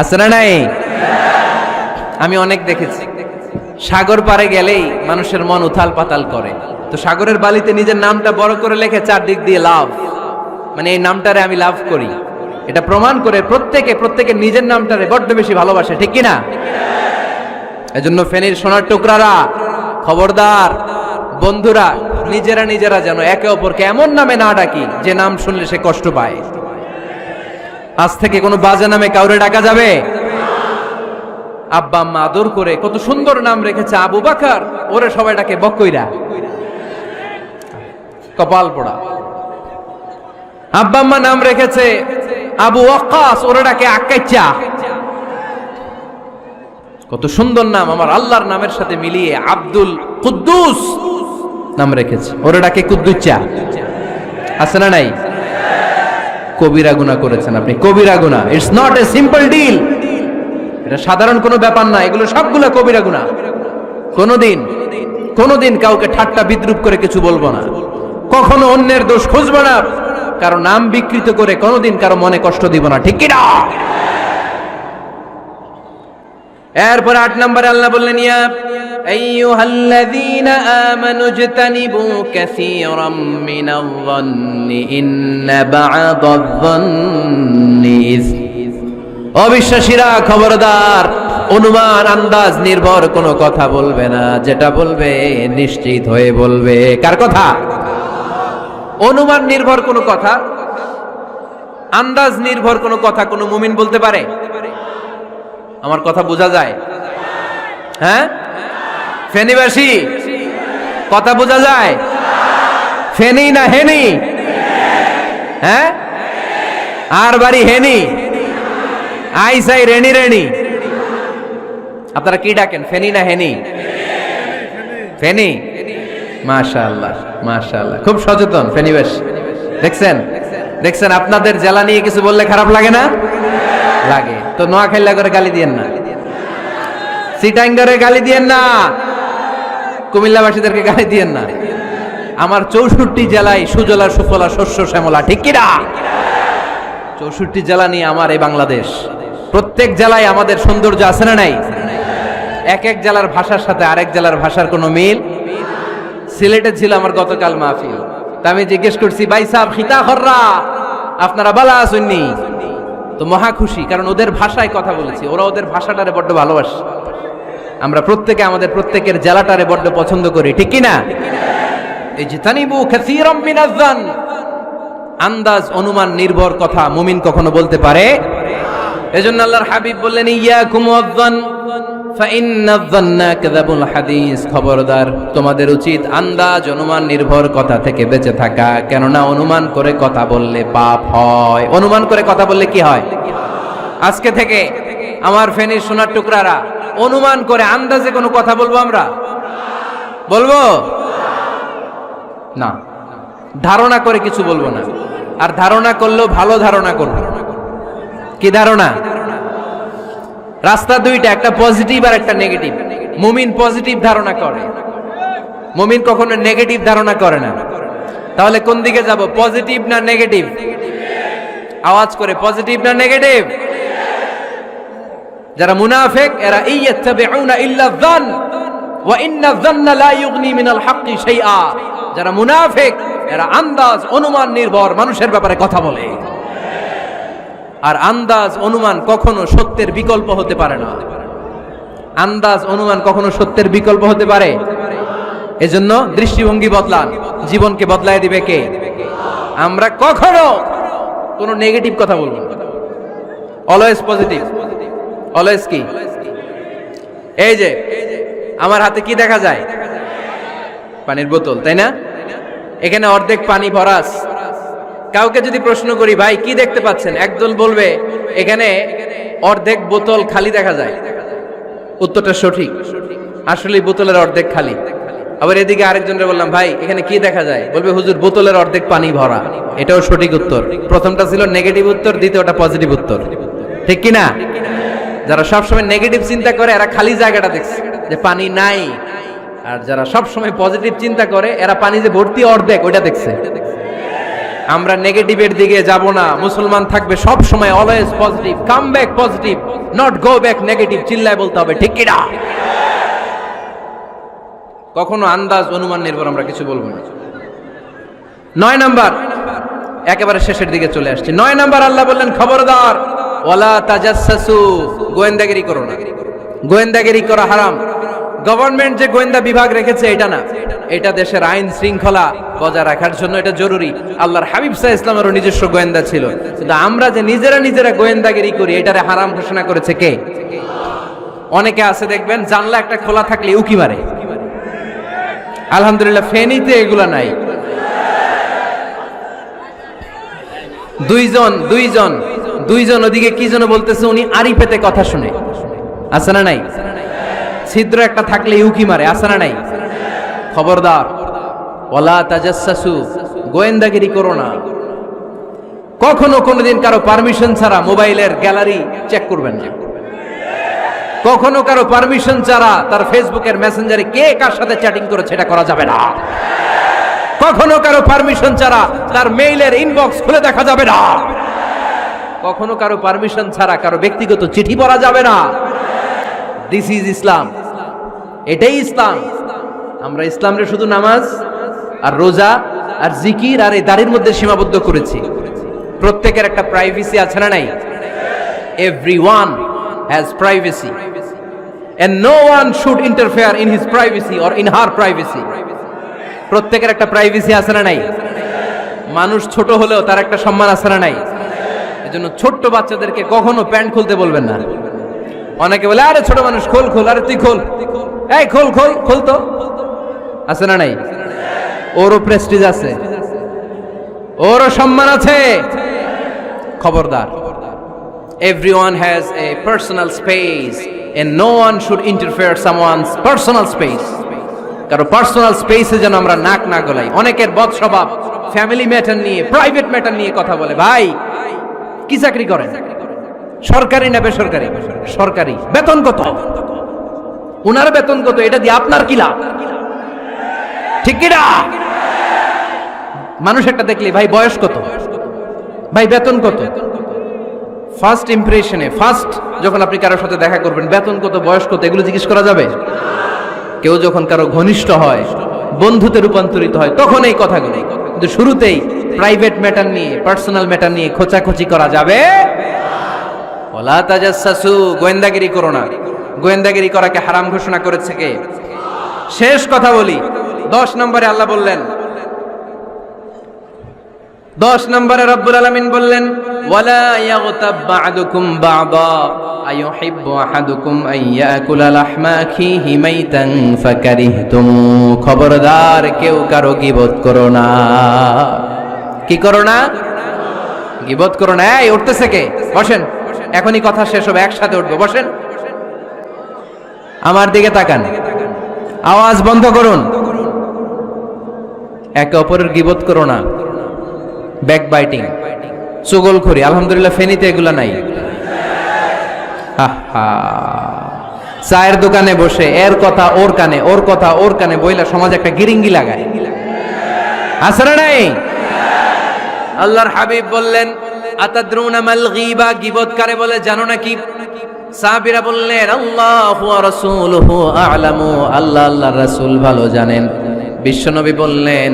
আছে না নাই? আমি অনেক দেখেছি, সাগর পারে গেলেই মানুষের মন উথাল পাতাল করে। তো সাগরের বালিতে নিজের নামটা বড় করে লেখে, চারদিক দিয়ে লাভ, মানে এই নামটারে আমি লাভ করি। এটা প্রমাণ করে প্রত্যেকে নিজের নামটারে বড্ড বেশি ভালোবাসে, ঠিক কিনা? এজন্য ফেনীর সোনার টুকরারা, খবরদার বন্ধুরা, নিজেরা যেন একে অপরকে এমন নামে না ডাকি যে নাম শুনলে সে কষ্ট পায়। আজ থেকে কোনো বাজে নামে কাউরে ডাকা যাবে? আব্বা আম্মা আদর করে কত সুন্দর নাম রেখেছে, আবু বাকার, ওরে সবাই ডাকে বকইরা, কপাল পোড়া। আব্বা আম্মা নাম রেখেছে আবু ওয়াক্কাস, ওরে ডাকে আক্কাইচা। কত সুন্দর নাম আমার আল্লাহর নামের সাথে মিলিয়ে আব্দুল কুদ্দুস নাম রেখেছে, ওরে ডাকে কুদ্দুচ্চা, আছে না নাই? কবিরা গুনাহ করেছেন আপনি, কবিরা গুনাহ। It's not a simple deal, এটা সাধারণ কোনো ব্যাপার না, এগুলো সবগুলো কবিরা গুনাহ। কোনোদিন কাউকে ঠাট্টা বিদ্রুপ করে কিছু বলবো না, কখনো অন্যের দোষ খুঁজবো না, কারো নাম বিকৃত করে কোনোদিন কারো মনে কষ্ট দিব না, ঠিক কি না? এরপর 8 নম্বরে আল্লাহ বললেন, ইয়া আইয়ুহাল্লাযীনা আমানু ইজতানিবু কাসীরাম মিনায-যন্নি ইন্না বা'দায-যন্নি ইসম। অবিশ্বাসীরা খবরদার, অনুমান আন্দাজ নির্ভর কোনো কথা বলবে না, যেটা বলবে নিশ্চিত হয়ে বলবে। কার কথা? অনুমান নির্ভর কোনো কথা, আন্দাজ নির্ভর কোনো কথা কোনো মুমিন বলতে পারে? আমার কথা বোঝা যায়? হ্যাঁ, ফেনীবাসী কথা বোঝা যায়? ফেনী না হেনি? হ্যাঁ, আর বাড়ি হেনি, আইসাই রেনি রেনি। আপনারা কি ডাকেন, ফেনী না হেনি? ফেনী। মাশাআল্লাহ মাশাআল্লাহ, খুব সচেতন ফেনীবাসী। দেখছেন আপনাদের জেলা নিয়ে কিছু বললে খারাপ লাগে না? লাগে। তো নোয়াখালী করে গালি দিয়েন না, চিটাঙ্গারে গালি দিয়েন না, কুমিল্লাবাসীদেরকে গালি দিয়েন না। আমার 64 জেলায় সুজলা সুফলা শস্য শ্যামলা, ঠিক কিনা? 64 জেলা নিয়ে আমার এই বাংলাদেশ। প্রত্যেক জেলায় আমাদের সৌন্দর্য আছে না নাই? এক এক জেলার ভাষার সাথে আরেক জেলার ভাষার কোনো মিল। সিলেটে ছিল আমার গতকাল মাহফিল, তা আমি জিজ্ঞেস করছি, ভাই সাহেব খিতা খররা, আপনারা বালা আসেননি? তো মহা খুশি, কারণ ওদের ভাষায় কথা বলেছি, ওরা ওদের ভাষাটারে বড্ড ভালোবাসে। আমরা প্রত্যেকে আমাদের প্রত্যেকের জেলাটারে বড্ড পছন্দ করি, ঠিক কি না? ইজতানিবু কাসীরাম মিনায-যন, আন্দাজ অনুমান নির্ভর কথা মুমিন কখনো বলতে পারে? এজন্য আল্লাহর হাবিব বললেন, ইয়াকুম ওয়ায-যন ফাইন্নায-যন্না কাযাবুল হাদিস। খবরদার, তোমাদের উচিত আন্দাজ অনুমান নির্ভর কথা থেকে বেঁচে থাকা, কেননা অনুমান করে কথা বললে পাপ হয়। অনুমান করে কথা বললে কি হয়? আজকে থেকে আমার ফেনীর সোনার টুকরারা অনুমান করে আন্দাজে কোনো কথা বলবো আমরা? বলবো না, ধারণা করে কিছু বলবো না। আর ধারণা করলেও ভালো ধারণা করব। কি ধারণা? রাস্তা দুইটা, একটা পজিটিভ আর একটা নেগেটিভ। মুমিন পজিটিভ ধারণা করে, মুমিন কখনো নেগেটিভ ধারণা করে না। তাহলে কোন দিকে যাব, পজিটিভ না নেগেটিভ? আওয়াজ করে, পজিটিভ না নেগেটিভ? যারা মুনাফিক এরা ইয়াত্তাবিউনা ইল্লা যন ওয়া ইন্না যন্না লা ইগনি মিনাল হাক্কি শাইআ। যারা মুনাফিক এরা আন্দাজ অনুমান নির্ভর মানুষের ব্যাপারে কথা বলে। আর আন্দাজ অনুমান কখনো সত্যের বিকল্প হতে পারে না। আন্দাজ অনুমান কখনো সত্যের বিকল্প হতে পারে? এজন্য দৃষ্টিভঙ্গি বদলান, জীবনকে বদলায় দিবে কে? আমরা কখনো কোনো নেগেটিভ কথা বলবো না, অলওয়েজ পজিটিভ। অলওয়েজ কি? এই যে আমার হাতে কি দেখা যায়? পানির বোতল, তাই না? এখানে অর্ধেক পানি ভরা আছে। কাউকে যদি প্রশ্ন করি, ভাই কি দেখতে পাচ্ছেন, একদল বলবে এখানে অর্ধেক বোতল খালি দেখা যায়। উত্তরটা সঠিক, আসলে বোতলের অর্ধেক খালি। আবার এদিকে আরেকজনের বললাম, ভাই এখানে কি দেখা যায়, বলবে হুজুর বোতলের অর্ধেক পানি ভরা। এটাও সঠিক উত্তর। প্রথমটা ছিল নেগেটিভ উত্তর, দ্বিতীয়টা পজিটিভ উত্তর, ঠিক কি না? যারা সবসময় নেগেটিভ চিন্তা করে এরা খালি জায়গাটা দেখছে যে পানি নাই, আর যারা সবসময় পজিটিভ চিন্তা করে এরা পানি যে ভর্তি অর্ধেক ওইটা দেখছে। আমরা নেগেটিভের দিকে যাব না, মুসলমান থাকবে সব সময় always positive, come back positive, not go back negative. চিল্লায় বলতে হবে, ঠিক কি না? কখনো আন্দাজ অনুমান নির্ভর আমরা কিছু বলবো না। 9 নাম্বার, একেবারে শেষের দিকে চলে আসছে। 9 নাম্বার আল্লাহ বললেন, খবরদার, ওয়ালা তাজাসসু, গোয়েন্দাগিরি করো না। গোয়েন্দাগিরি করা হারাম। গভর্নমেন্ট যে গোয়েন্দা বিভাগ রেখেছে এটা না, এটা দেশের আইন শৃঙ্খলা বজায় রাখার জন্য এটা জরুরি। আল্লাহর হাবিব সাল্লাল্লাহু আলাইহি ওয়াসাল্লামেরও নিজস্ব গোয়েন্দা ছিল, কিন্তু আমরা যে নিজেরা গোয়েন্দাগিরি করি এটারে হারাম ঘোষণা করেছে কে? অনেকে আছে দেখবেন জানলা একটা খোলা থাকলে উকি মারে। আলহামদুলিল্লাহ ফেনীতে এগুলা নাই। দুইজন ওদিকে কি যেন বলতেছে, উনি আড়ি পেতে কথা শুনে। আছে না নাই? ছিদ্র একটা থাকলে উকি মারে। আছে না নাই? খবরদার, ওয়ালা তাজাসসু, গোয়েন্দাগিরি করো না। কখনো কোনোদিন কারো পারমিশন ছাড়া মোবাইলের গ্যালারি চেক করবেন না। কখনো কারো পারমিশন ছাড়া তার ফেসবুকের মেসেঞ্জারে কে কার সাথে চ্যাটিং করেছে এটা করা যাবে না। কখনো কারো পারমিশন ছাড়া তার মেইলের ইনবক্স খুলে দেখা যাবে না। কখনো কারো পারমিশন ছাড়া কারো ব্যক্তিগত চিঠি পড়া যাবে না। দিস ইজ ইসলাম, এটাই ইসলাম। আমরা ইসলামরে শুধু নামাজ আর রোজা আর জিকির আর এই দাড়ির মধ্যে সীমাবদ্ধ করেছি। প্রত্যেকের একটা প্রাইভেসি আছে না নাই? Everyone has privacy and no one should interfere in his privacy or in her privacy. প্রত্যেকের একটা প্রাইভেসি আছে না নাই? মানুষ ছোট হলেও তার একটা সম্মান আছে না নাই? এজন্য ছোট্ট বাচ্চাদেরকে কখনো প্যান্ট খুলতে বলবেন না। অনেকে বলে আরে ছোট মানুষ খোল খোল, আরে তুই খোল, এই খোল খোল খোল, তো আছে না নাই? ওরও প্রেস্টিজ আছে, ওরও সম্মান আছে। খবরদার, everyone has a personal space and no one should interfere someone's personal space. কারো পার্সোনাল স্পেসে যেন আমরা নাক না গলাই। অনেকের বদ স্বভাব ফ্যামিলি ম্যাটার নিয়ে, প্রাইভেট ম্যাটার নিয়ে কথা বলে। ভাই কি চাকরি করেন? সরকারি না বেসরকারি? সরকারি। বেতন কত? উনার বেতন কত? এটা দিয়ে আপনার কি লাভ? ঠিক কি না? মানুষ একটা দেখলে ভাই বয়স কত, ভাই বেতন কত, ফার্স্ট ইমপ্রেশনে, ফার্স্ট যখন আপনি কারোর সাথে দেখা করবেন বেতন কত, বয়স কত, এগুলো জিজ্ঞেস করা যাবে? কেউ যখন কারো ঘনিষ্ঠ হয়, বন্ধুতে রূপান্তরিত হয়, তখন এই কথাগুলো। কিন্তু শুরুতেই প্রাইভেট ম্যাটার নিয়ে, পার্সোনাল ম্যাটার নিয়ে খোঁচাখুচি করা যাবে? ওয়ালা তাজাসসু, গোয়েন্দাগিরি করো না। গোয়েন্দাগিরি করাকে হারাম ঘোষণা করেছে কে? শেষ কথা বলি, 10 নম্বরে আল্লাহ বললেন, 10 নম্বরে রব্বুল আলামিন বললেন ওয়ালা ইয়াগতাব বা'দুকুম বা'দা আইয়ুহিব্বু আহাদুকুম আইয়াকুলা লাহমা আখিহি মাইতান ফাকারিহতুম। খবরদার, কেউ কারো গীবত করো না। কি করো না? গীবত করো না। এই উঠতেছে কে? বসেন, এখনই কথা শেষ হবে, একসাথে উঠবো। বসেন, আমার দিকে তাকান, আওয়াজ বন্ধ করুন। একে অপরের গীবত করো না। ব্যাকবাইটিং, চুগলখড়ি, আলহামদুলিল্লাহ ফেনীতে এগুলা নাই। চায়ের দোকানে বসে এর কথা ওর কানে, ওর কথা ওর কানে বইলা সমাজ একটা গিরিঙ্গি লাগায়। আছে না নাই? আল্লাহর হাবিব বললেন আতাদরুনা মাল গীবা, গীবত কারে বলে জানো নাকি? সাহাবীরা বললেন আল্লাহু ওয়া রাসূলুহু আ'লামু, আল্লাহ আল্লাহর রাসূল ভালো জানেন। বিশ্বনবী বললেন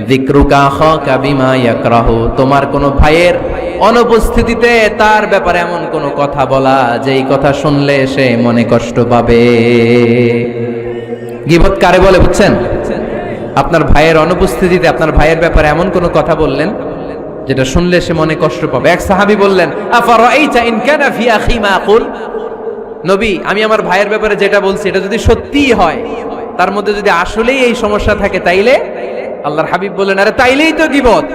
যিকরুকা আখাকা বিমা ইয়াকরাহু, তোমার কোন ভাইয়ের অনুপস্থিতিতে তার ব্যাপারে এমন কোন কথা বলা যেই কথা শুনলে সে মনে কষ্ট পাবে। গীবত কারে বলে বুঝছেন? আপনার ভাইয়ের অনুপস্থিতিতে আপনার ভাইয়ের ব্যাপারে এমন কোন কথা বললেন যেটা শুনলে সে মনে কষ্ট পাবে। এক সাহাবী বললেন আফারাইতা ইন কানা ফি আখি মা আকুল, নবী আমি আমার ভাইয়ের ব্যাপারে যেটা বলছি এটা যদি সত্যিই হয়, তার মধ্যে যদি আসলেই এই সমস্যা থাকে, তাইলে? আল্লাহর হাবিব বললেন আরে তাইলেই তো গীবত।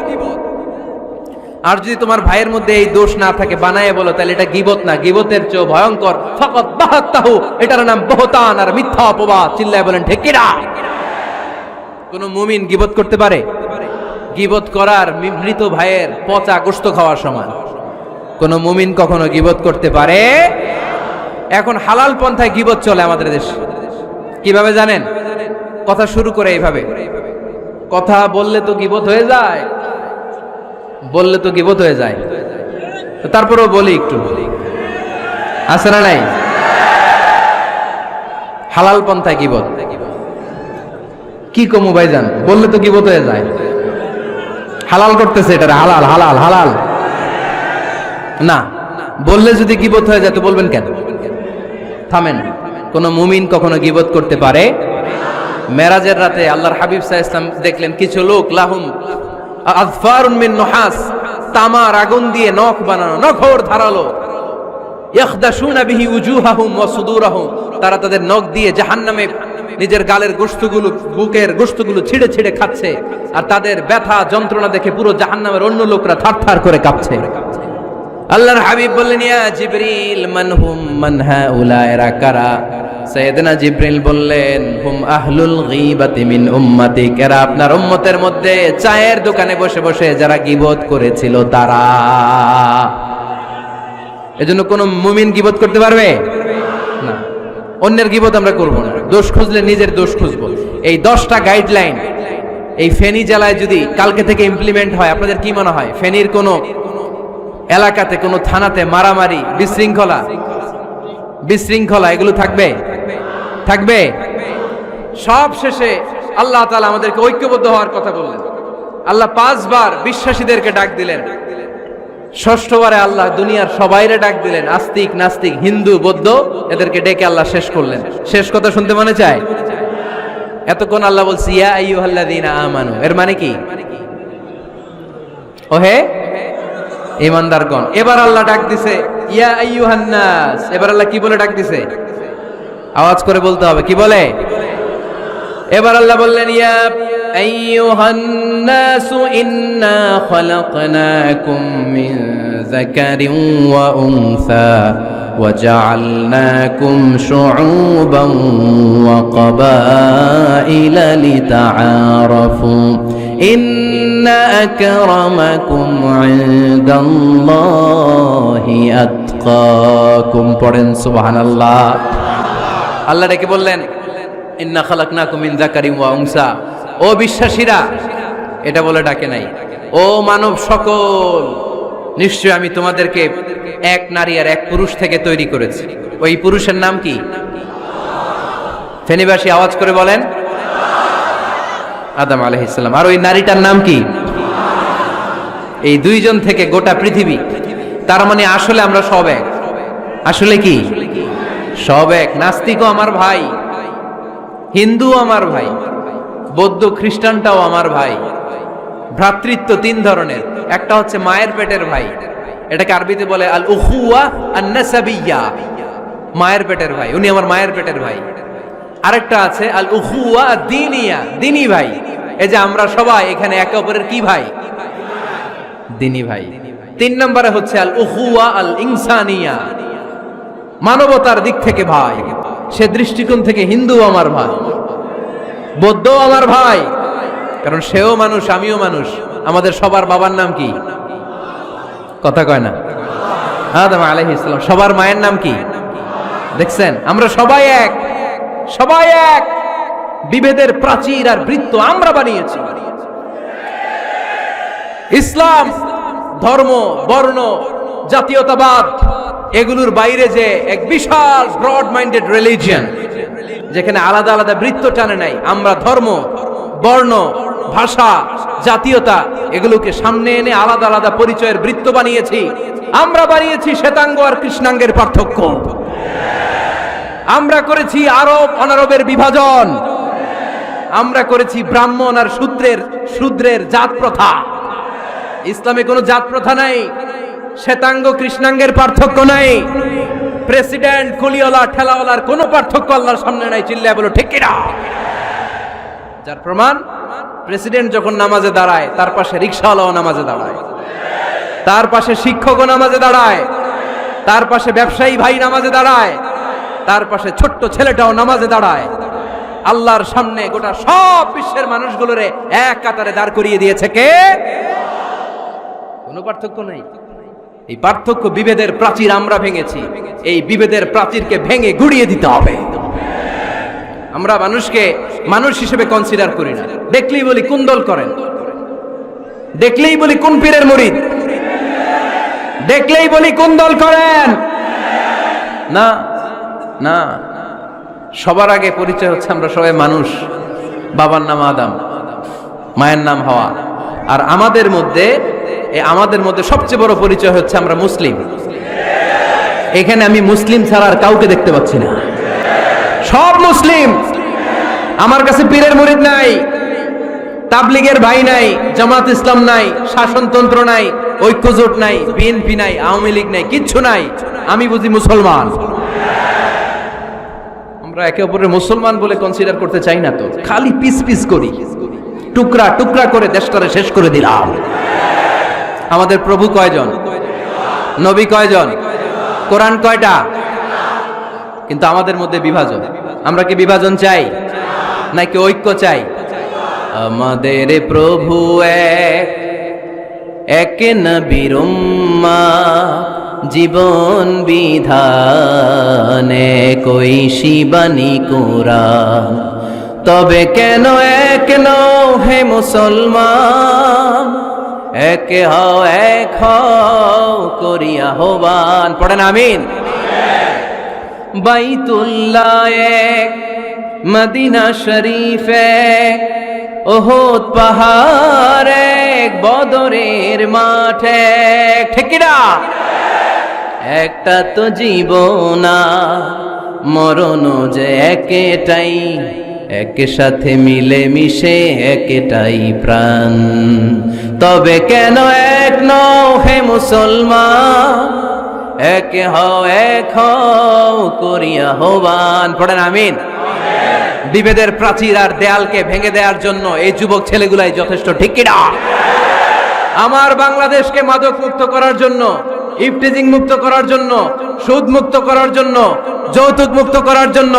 আর যদি তোমার ভাইয়ের মধ্যে এই দোষ না থাকে, বানায়ে বলো, তাহলে এটা গীবত না, গীবতের চেয়ে ভয়ঙ্কর। ফাকাত বাহাতাহু, এটার নাম বহতান আর মিথ্যা অপবাদ। চিল্লায় বলেন ঠিক কি না? কোন মুমিন গীবত করতে পারে? গীবত করার মৃত ভাইয়ের পচা গোশত খাওয়ার সমান। কোন মুমিন কখনো গীবত করতে পারে? এখন হালাল পন্থায় গীবত চলে আমাদের দেশে। কিভাবে জানেন? কথা শুরু করে এইভাবে, কথা বললে তো গীবত হয়ে যায়, বললে তো গীবত হয়ে যায়, তারপরেও বলি একটু। আছে না নাই? হালাল পন্থায় গীবত কি কমু ভাইজান, বললে তো গীবত হয়ে যায়। হালাল করতেছে এটা, হালাল হালাল হালাল না, বললে যদি গীবত হয়ে যায় তো বলবেন কেন? থামেন। কোন মুমিন কখনো গীবত করতে পারে? মেরাজের রাতে আল্লাহর হাবিব সাল্লাল্লাহু আলাইহি ওয়াসাল্লাম দেখলেন কিছু লোক লাহুম আযফারুন মিন নুহাস, তামার আগুন দিয়ে নখ বানানো, নখর ধারালো, ইয়াখদাশুনা বিহি উজুহাহুম ওয়া সুদুরাহুম, তারা তাদের নখ দিয়ে জাহান্নামে নিজের গালের গোশতগুলো, বুকের গোশতগুলো ছিঁড়ে ছিঁড়ে খাচ্ছে। আর তাদের ব্যথা যন্ত্রণা দেখে পুরো জাহান্নামের অন্য লোকরা থারথার করে কাঁপছে। আল্লাহর হাবিব বললেন ইয়া জিবরিল মানহুম মান হাউলা, এরা কারা? সাইয়েদনা জিবরিল বললেন, হুম আহলুল গীবাতি মিন উম্মতিক, এরা আপনার উম্মতের মধ্যে চায়ের দোকানে বসে বসে যারা গীবত করেছিল তারা। এজন্য কোন মুমিন গীবত করতে পারবে না। অন্যের গীবত আমরা করব না, দোষ খুঁজলে নিজের দোষ খুঁজবো। এই 10টা গাইডলাইন এই ফেনী জেলায় যদি কালকে থেকে ইমপ্লিমেন্ট হয়, আপনাদের কি মনে হয় ফেনীর কোনো এলাকাতে কোনো থানাতে মারামারি বিশৃঙ্খলা এগুলো থাকবে? থাকবে? সব শেষে আল্লাহ তাআলা আমাদেরকে ঐক্যবদ্ধ হওয়ার কথা বললেন। আল্লাহ 5 বার বিশ্বাসীদেরকে ডাক দিলেন, 6ঠবারে আল্লাহ দুনিয়ার সবাইরে ডাক দিলেন, আস্তিক নাস্তিক হিন্দু বৌদ্ধ এদেরকে ডেকে আল্লাহ শেষ করলেন। শেষ কথা শুনতে মনে চায়? এতক্ষণ আল্লাহ বলছি ইয়া আইয়ুহাল্লাযীনা আমানু, এর মানে কি? ওহে ঈমানদারগণ। এবার আল্লাহ ডাক দিছে ইয়া আইয়ুহান নাস। এবার আল্লাহ কি বলে ডাক দিছে? আওয়াজ করে বলতে হবে, কি বলে? এবার আল্লাহ বললেন ইয়া আইয়ুহান নাস ইন্না খালাকনাকুম মিন যাকারিন ওয়া উনসা وجعلناكم شعوبا وقبائل لتعارفوا إن أكرمكم عند الله أتقاكم পড়েন সুবহানাল্লাহ। আল্লাহ ডেকে বললেন ইন্না খালাকনাকুম মিন যাকারিন ওয়া উনসা, ও বিশ্বাসীরা, এটা বলে ডাকে নাই, ও মানব সকল, নিশ্চয় আমি তোমাদেরকে এক নারী আর এক পুরুষ থেকে তৈরি করেছি। ওই পুরুষের নাম কি? ফেনীবাসী আওয়াজ করে বলেন আদম আলাইহিস সালাম। আর ওই নারীটার নাম কি? এই দুইজন থেকে গোটা পৃথিবী। তার মানে আসলে আমরা সব এক। আসলে কি? সব এক। নাস্তিকও আমার ভাই, হিন্দুও আমার ভাই, বৌদ্ধ খ্রিস্টানটাও আমার ভাই। ভ্রাতৃত্ব 3 ধরনের। একটা হচ্ছে মায়ের পেটের ভাই, এটাকে আরবিতে বলে আল উখুয়া আন নাসাবিয়্যা, মায়ের পেটের ভাই, উনি আমার মায়ের পেটের ভাই। আরেকটা আছে আল উখুয়া দ্বীনিয়া, দ্বীনি ভাই। এই যে আমরা সবাই এখানে একে অপরের কি ভাই? দ্বীনি ভাই। 3 নম্বরে হচ্ছে আল উখুয়া আল ইনসানিয়া, মানবতার দিক থেকে ভাই। সে দৃষ্টিকোণ থেকে হিন্দু আমার ভাই, বৌদ্ধ আমার ভাই, কারণ সেও মানুষ আমিও মানুষ। আমাদের সবার বাবার নাম কি? কথা কয় না? আদম আলাইহিস সালাম। সবার মায়ের নাম কি? দেখছেন, আমরা সবাই এক, সবাই এক। বিভেদের প্রাচীর আর বৃত্ত আমরা বানিয়েছি। ইসলাম ধর্ম বর্ণ জাতীয়তাবাদ এগুলোর বাইরে যে এক বিশাল ব্রড মাইন্ডেড রিলিজিয়ন, যেখানে আলাদা আলাদা বৃত্ত টানে নাই। আমরা ধর্ম বর্ণ ভাষা জাতীয়তা এগুলোকে সামনে এনে আলাদা আলাদা পরিচয়ের বৃত্ত বানিয়েছি। আমরা বানিয়েছি শ্বেতাঙ্গ আর কৃষ্ণাঙ্গের পার্থক্য। আমরা করেছি আরব অনারবের বিভাজন। আমরা করেছি ব্রাহ্মণ আর শূদ্রের জাত প্রথা। ইসলামে কোনো জাত প্রথা নাই, শ্বেতাঙ্গ কৃষ্ণাঙ্গের পার্থক্য নাই, প্রেসিডেন্ট কুলিওয়ালা ঠেলাওয়ালার কোনো পার্থক্য আল্লাহর সামনে নাই। চিল্লায় বলো ঠিক কিনা? যার প্রমাণ, প্রেসিডেন্ট যখন নামাজে দাঁড়ায় তার পাশে রিকশাওয়ালাও নামাজে দাঁড়ায়, তার পাশে শিক্ষকও নামাজে দাঁড়ায়, তার পাশে ব্যবসায়ী ভাই নামাজে দাঁড়ায়, তার পাশে ছোট্ট ছেলেটাও নামাজে দাঁড়ায়। আল্লাহর সামনে গোটা সব বিশ্বের মানুষগুলোরে এক কাতারে দাঁড় করিয়ে দিয়েছে কে? কোনো পার্থক্য নাই। এই পার্থক্য বিভেদের প্রাচীর আমরা ভেঙেছি। এই বিভেদের প্রাচীরকে ভেঙে গুড়িয়ে দিতে হবে। আমরা মানুষকে মানুষ হিসেবে কনসিডার করি না। দেখলেই বলি কোন দল করেন, দেখলেই বলি কোন পীরের মুরিদ, দেখলেই বলি কোন দল করেন। না না, সবার আগে পরিচয় হচ্ছে আমরা সবাই মানুষ। বাবার নাম আদম, মায়ের নাম হাওয়া। আর আমাদের মধ্যে সবচেয়ে বড় পরিচয় হচ্ছে আমরা মুসলিম। এখানে আমি মুসলিম ছাড়া আর কাউকে দেখতে পাচ্ছি না। সব মুসলিম। আমার কাছে পীরের মুরিদ নাই, তাবলীগের ভাই নাই, জামাত ইসলাম নাই, শাসনতন্ত্র নাই, ঐক্যজোট নাই, বিএনপি নাই, আওয়ামী লীগ নাই, কিচ্ছু নাই। আমি বুঝি মুসলমান। আমরা একে অপরের মুসলমান বলে কনসিডার করতে চাই না তো, খালি পিস পিস করি, টুকরা টুকরা করে দেশটারে শেষ করে দিলাম। আমাদের প্রভু কয়জন? নবী কয়জন? কোরআন কয়টা? কিন্তু আমাদের মধ্যে বিভাজন। আমরা কি বিভাজন চাই নাকি ঐক্য চাই? আমাদের প্রভু এক নবীর উম্মাহ, জীবন বিধানে কই শিবানী কোরআন। তবে কেন এক নও হে মুসলমান, এক হও করিয়া আহ্বান। পড়েন আমিন। বাইতুল্লাহ এক, মদিনা শরীফ এক, ওহদ পাহাড় এক, বদরের মাঠ এক। ঠিক কি না? একটা তো জীবন মরণ যে একটাই, একের সাথে মিলে মিশে একটাই প্রাণ। তবে কেন এক নও হে মুসলমান, এক হও করিয়া আহ্বান। পড়েন আমিন। বিভেদের প্রাচীর আর দেয়ালকে ভেঙে দেওয়ার জন্য এই যুবক ছেলেগুলাই যথেষ্ট। ঠিক কি না? আমার বাংলাদেশকে মাদক মুক্ত করার জন্য, ইফটিজিং মুক্ত করার জন্য, সুদ মুক্ত করার জন্য, যৌতুক মুক্ত করার জন্য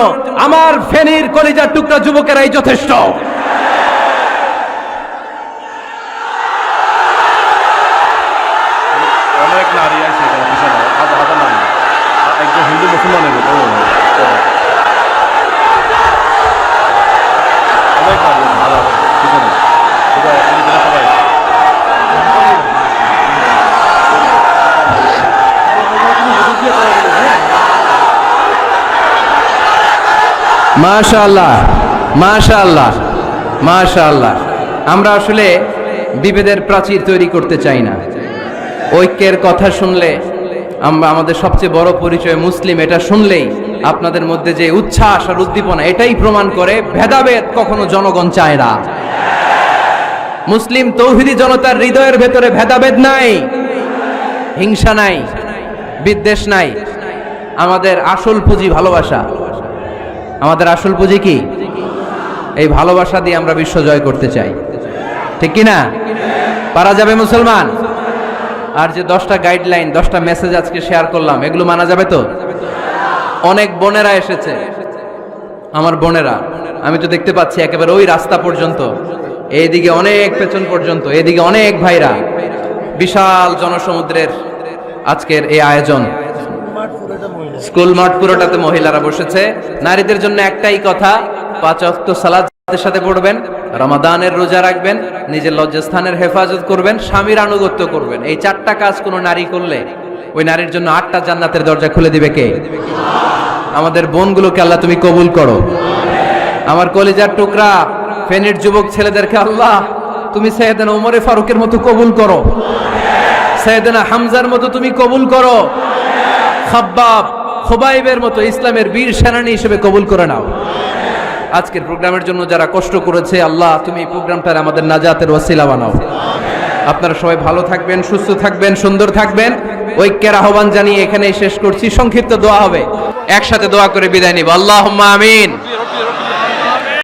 আমার ফেনীর কলিজার টুকরা যুবকেরাই যথেষ্ট। অনেক নারী আছে একজন হিন্দু মুসলমানের অনেক নারী ভালো সবাই। মাশাআল্লাহ, মাশাআল্লাহ, মাশাআল্লাহ। আমরা আসলে বিভেদের প্রাচীর তৈরি করতে চাই না। ঐক্যের কথা শুনলে আমরা, আমাদের সবচেয়ে বড় পরিচয় মুসলিম, এটা শুনলেই আপনাদের মধ্যে যে উচ্ছ্বাস আর উদ্দীপনা, এটাই প্রমাণ করে ভেদাভেদ কখনো জনগণ চায় না। মুসলিম তৌহিদি জনতার হৃদয়ের ভেতরে ভেদাভেদ নাই, হিংসা নাই, বিদ্বেষ নাই। আমাদের আসল পুঁজি ভালোবাসা। আমাদের আসল পুঁজি কি? এই ভালোবাসা দিয়ে আমরা বিশ্ব জয় করতে চাই। ঠিক কি না? পারা যাবে মুসলমান? আর যে 10টা গাইডলাইন, 10টা মেসেজ আজকে শেয়ার করলাম, এগুলো মানা যাবে তো? অনেক বোনেরা এসেছে, আমার বোনেরা, আমি তো দেখতে পাচ্ছি একেবারে ওই রাস্তা পর্যন্ত, এইদিকে অনেক পেছন পর্যন্ত, এদিকে অনেক ভাইরা। বিশাল জনসমুদ্রের আজকের এই আয়োজন। স্কুল মাঠ পুরোটাতে মহিলারা বসেছে। নারীদের জন্য একটাই কথা, 5 ওয়াক্ত সালাতের সাথে পড়বেন, রমাদানের রোজা রাখবেন, নিজের লজ্জাস্থানের হেফাজত করবেন, স্বামীর আনুগত্য করবেন। এই 4টা কাজ কোনো নারী করলে ওই নারীর জন্য 8টা জান্নাতের দরজা খুলে দিবে কে? আমাদের বোনগুলোকে আল্লাহ তুমি কবুল করো। আমার কলিজার টুকরা ফেনীর যুবক ছেলেদেরকে আল্লাহ তুমি সাইয়েদনা ওমর ফারুকের মতো কবুল করো, সাইয়েদনা হামজার মতো তুমি কবুল করো, খাব্বাব খুবাইবের মতো ইসলামের বীর সেনানী হিসেবে কবুল করে নাও। আজকের প্রোগ্রামের জন্য যারা কষ্ট করেছে, আল্লাহ তুমি এই প্রোগ্রামটার আমাদের নাজাতের ওয়াসিলা বানাও। আপনারা সবাই ভালো থাকবেন, সুস্থ থাকবেন, সুন্দর থাকবেন। ঐক্যের আহ্বান জানিয়ে এখানেই শেষ করছি। সংক্ষিপ্ত দোয়া হবে, একসাথে দোয়া করে বিদায় নিব। আল্লাহুম্মা আমিন।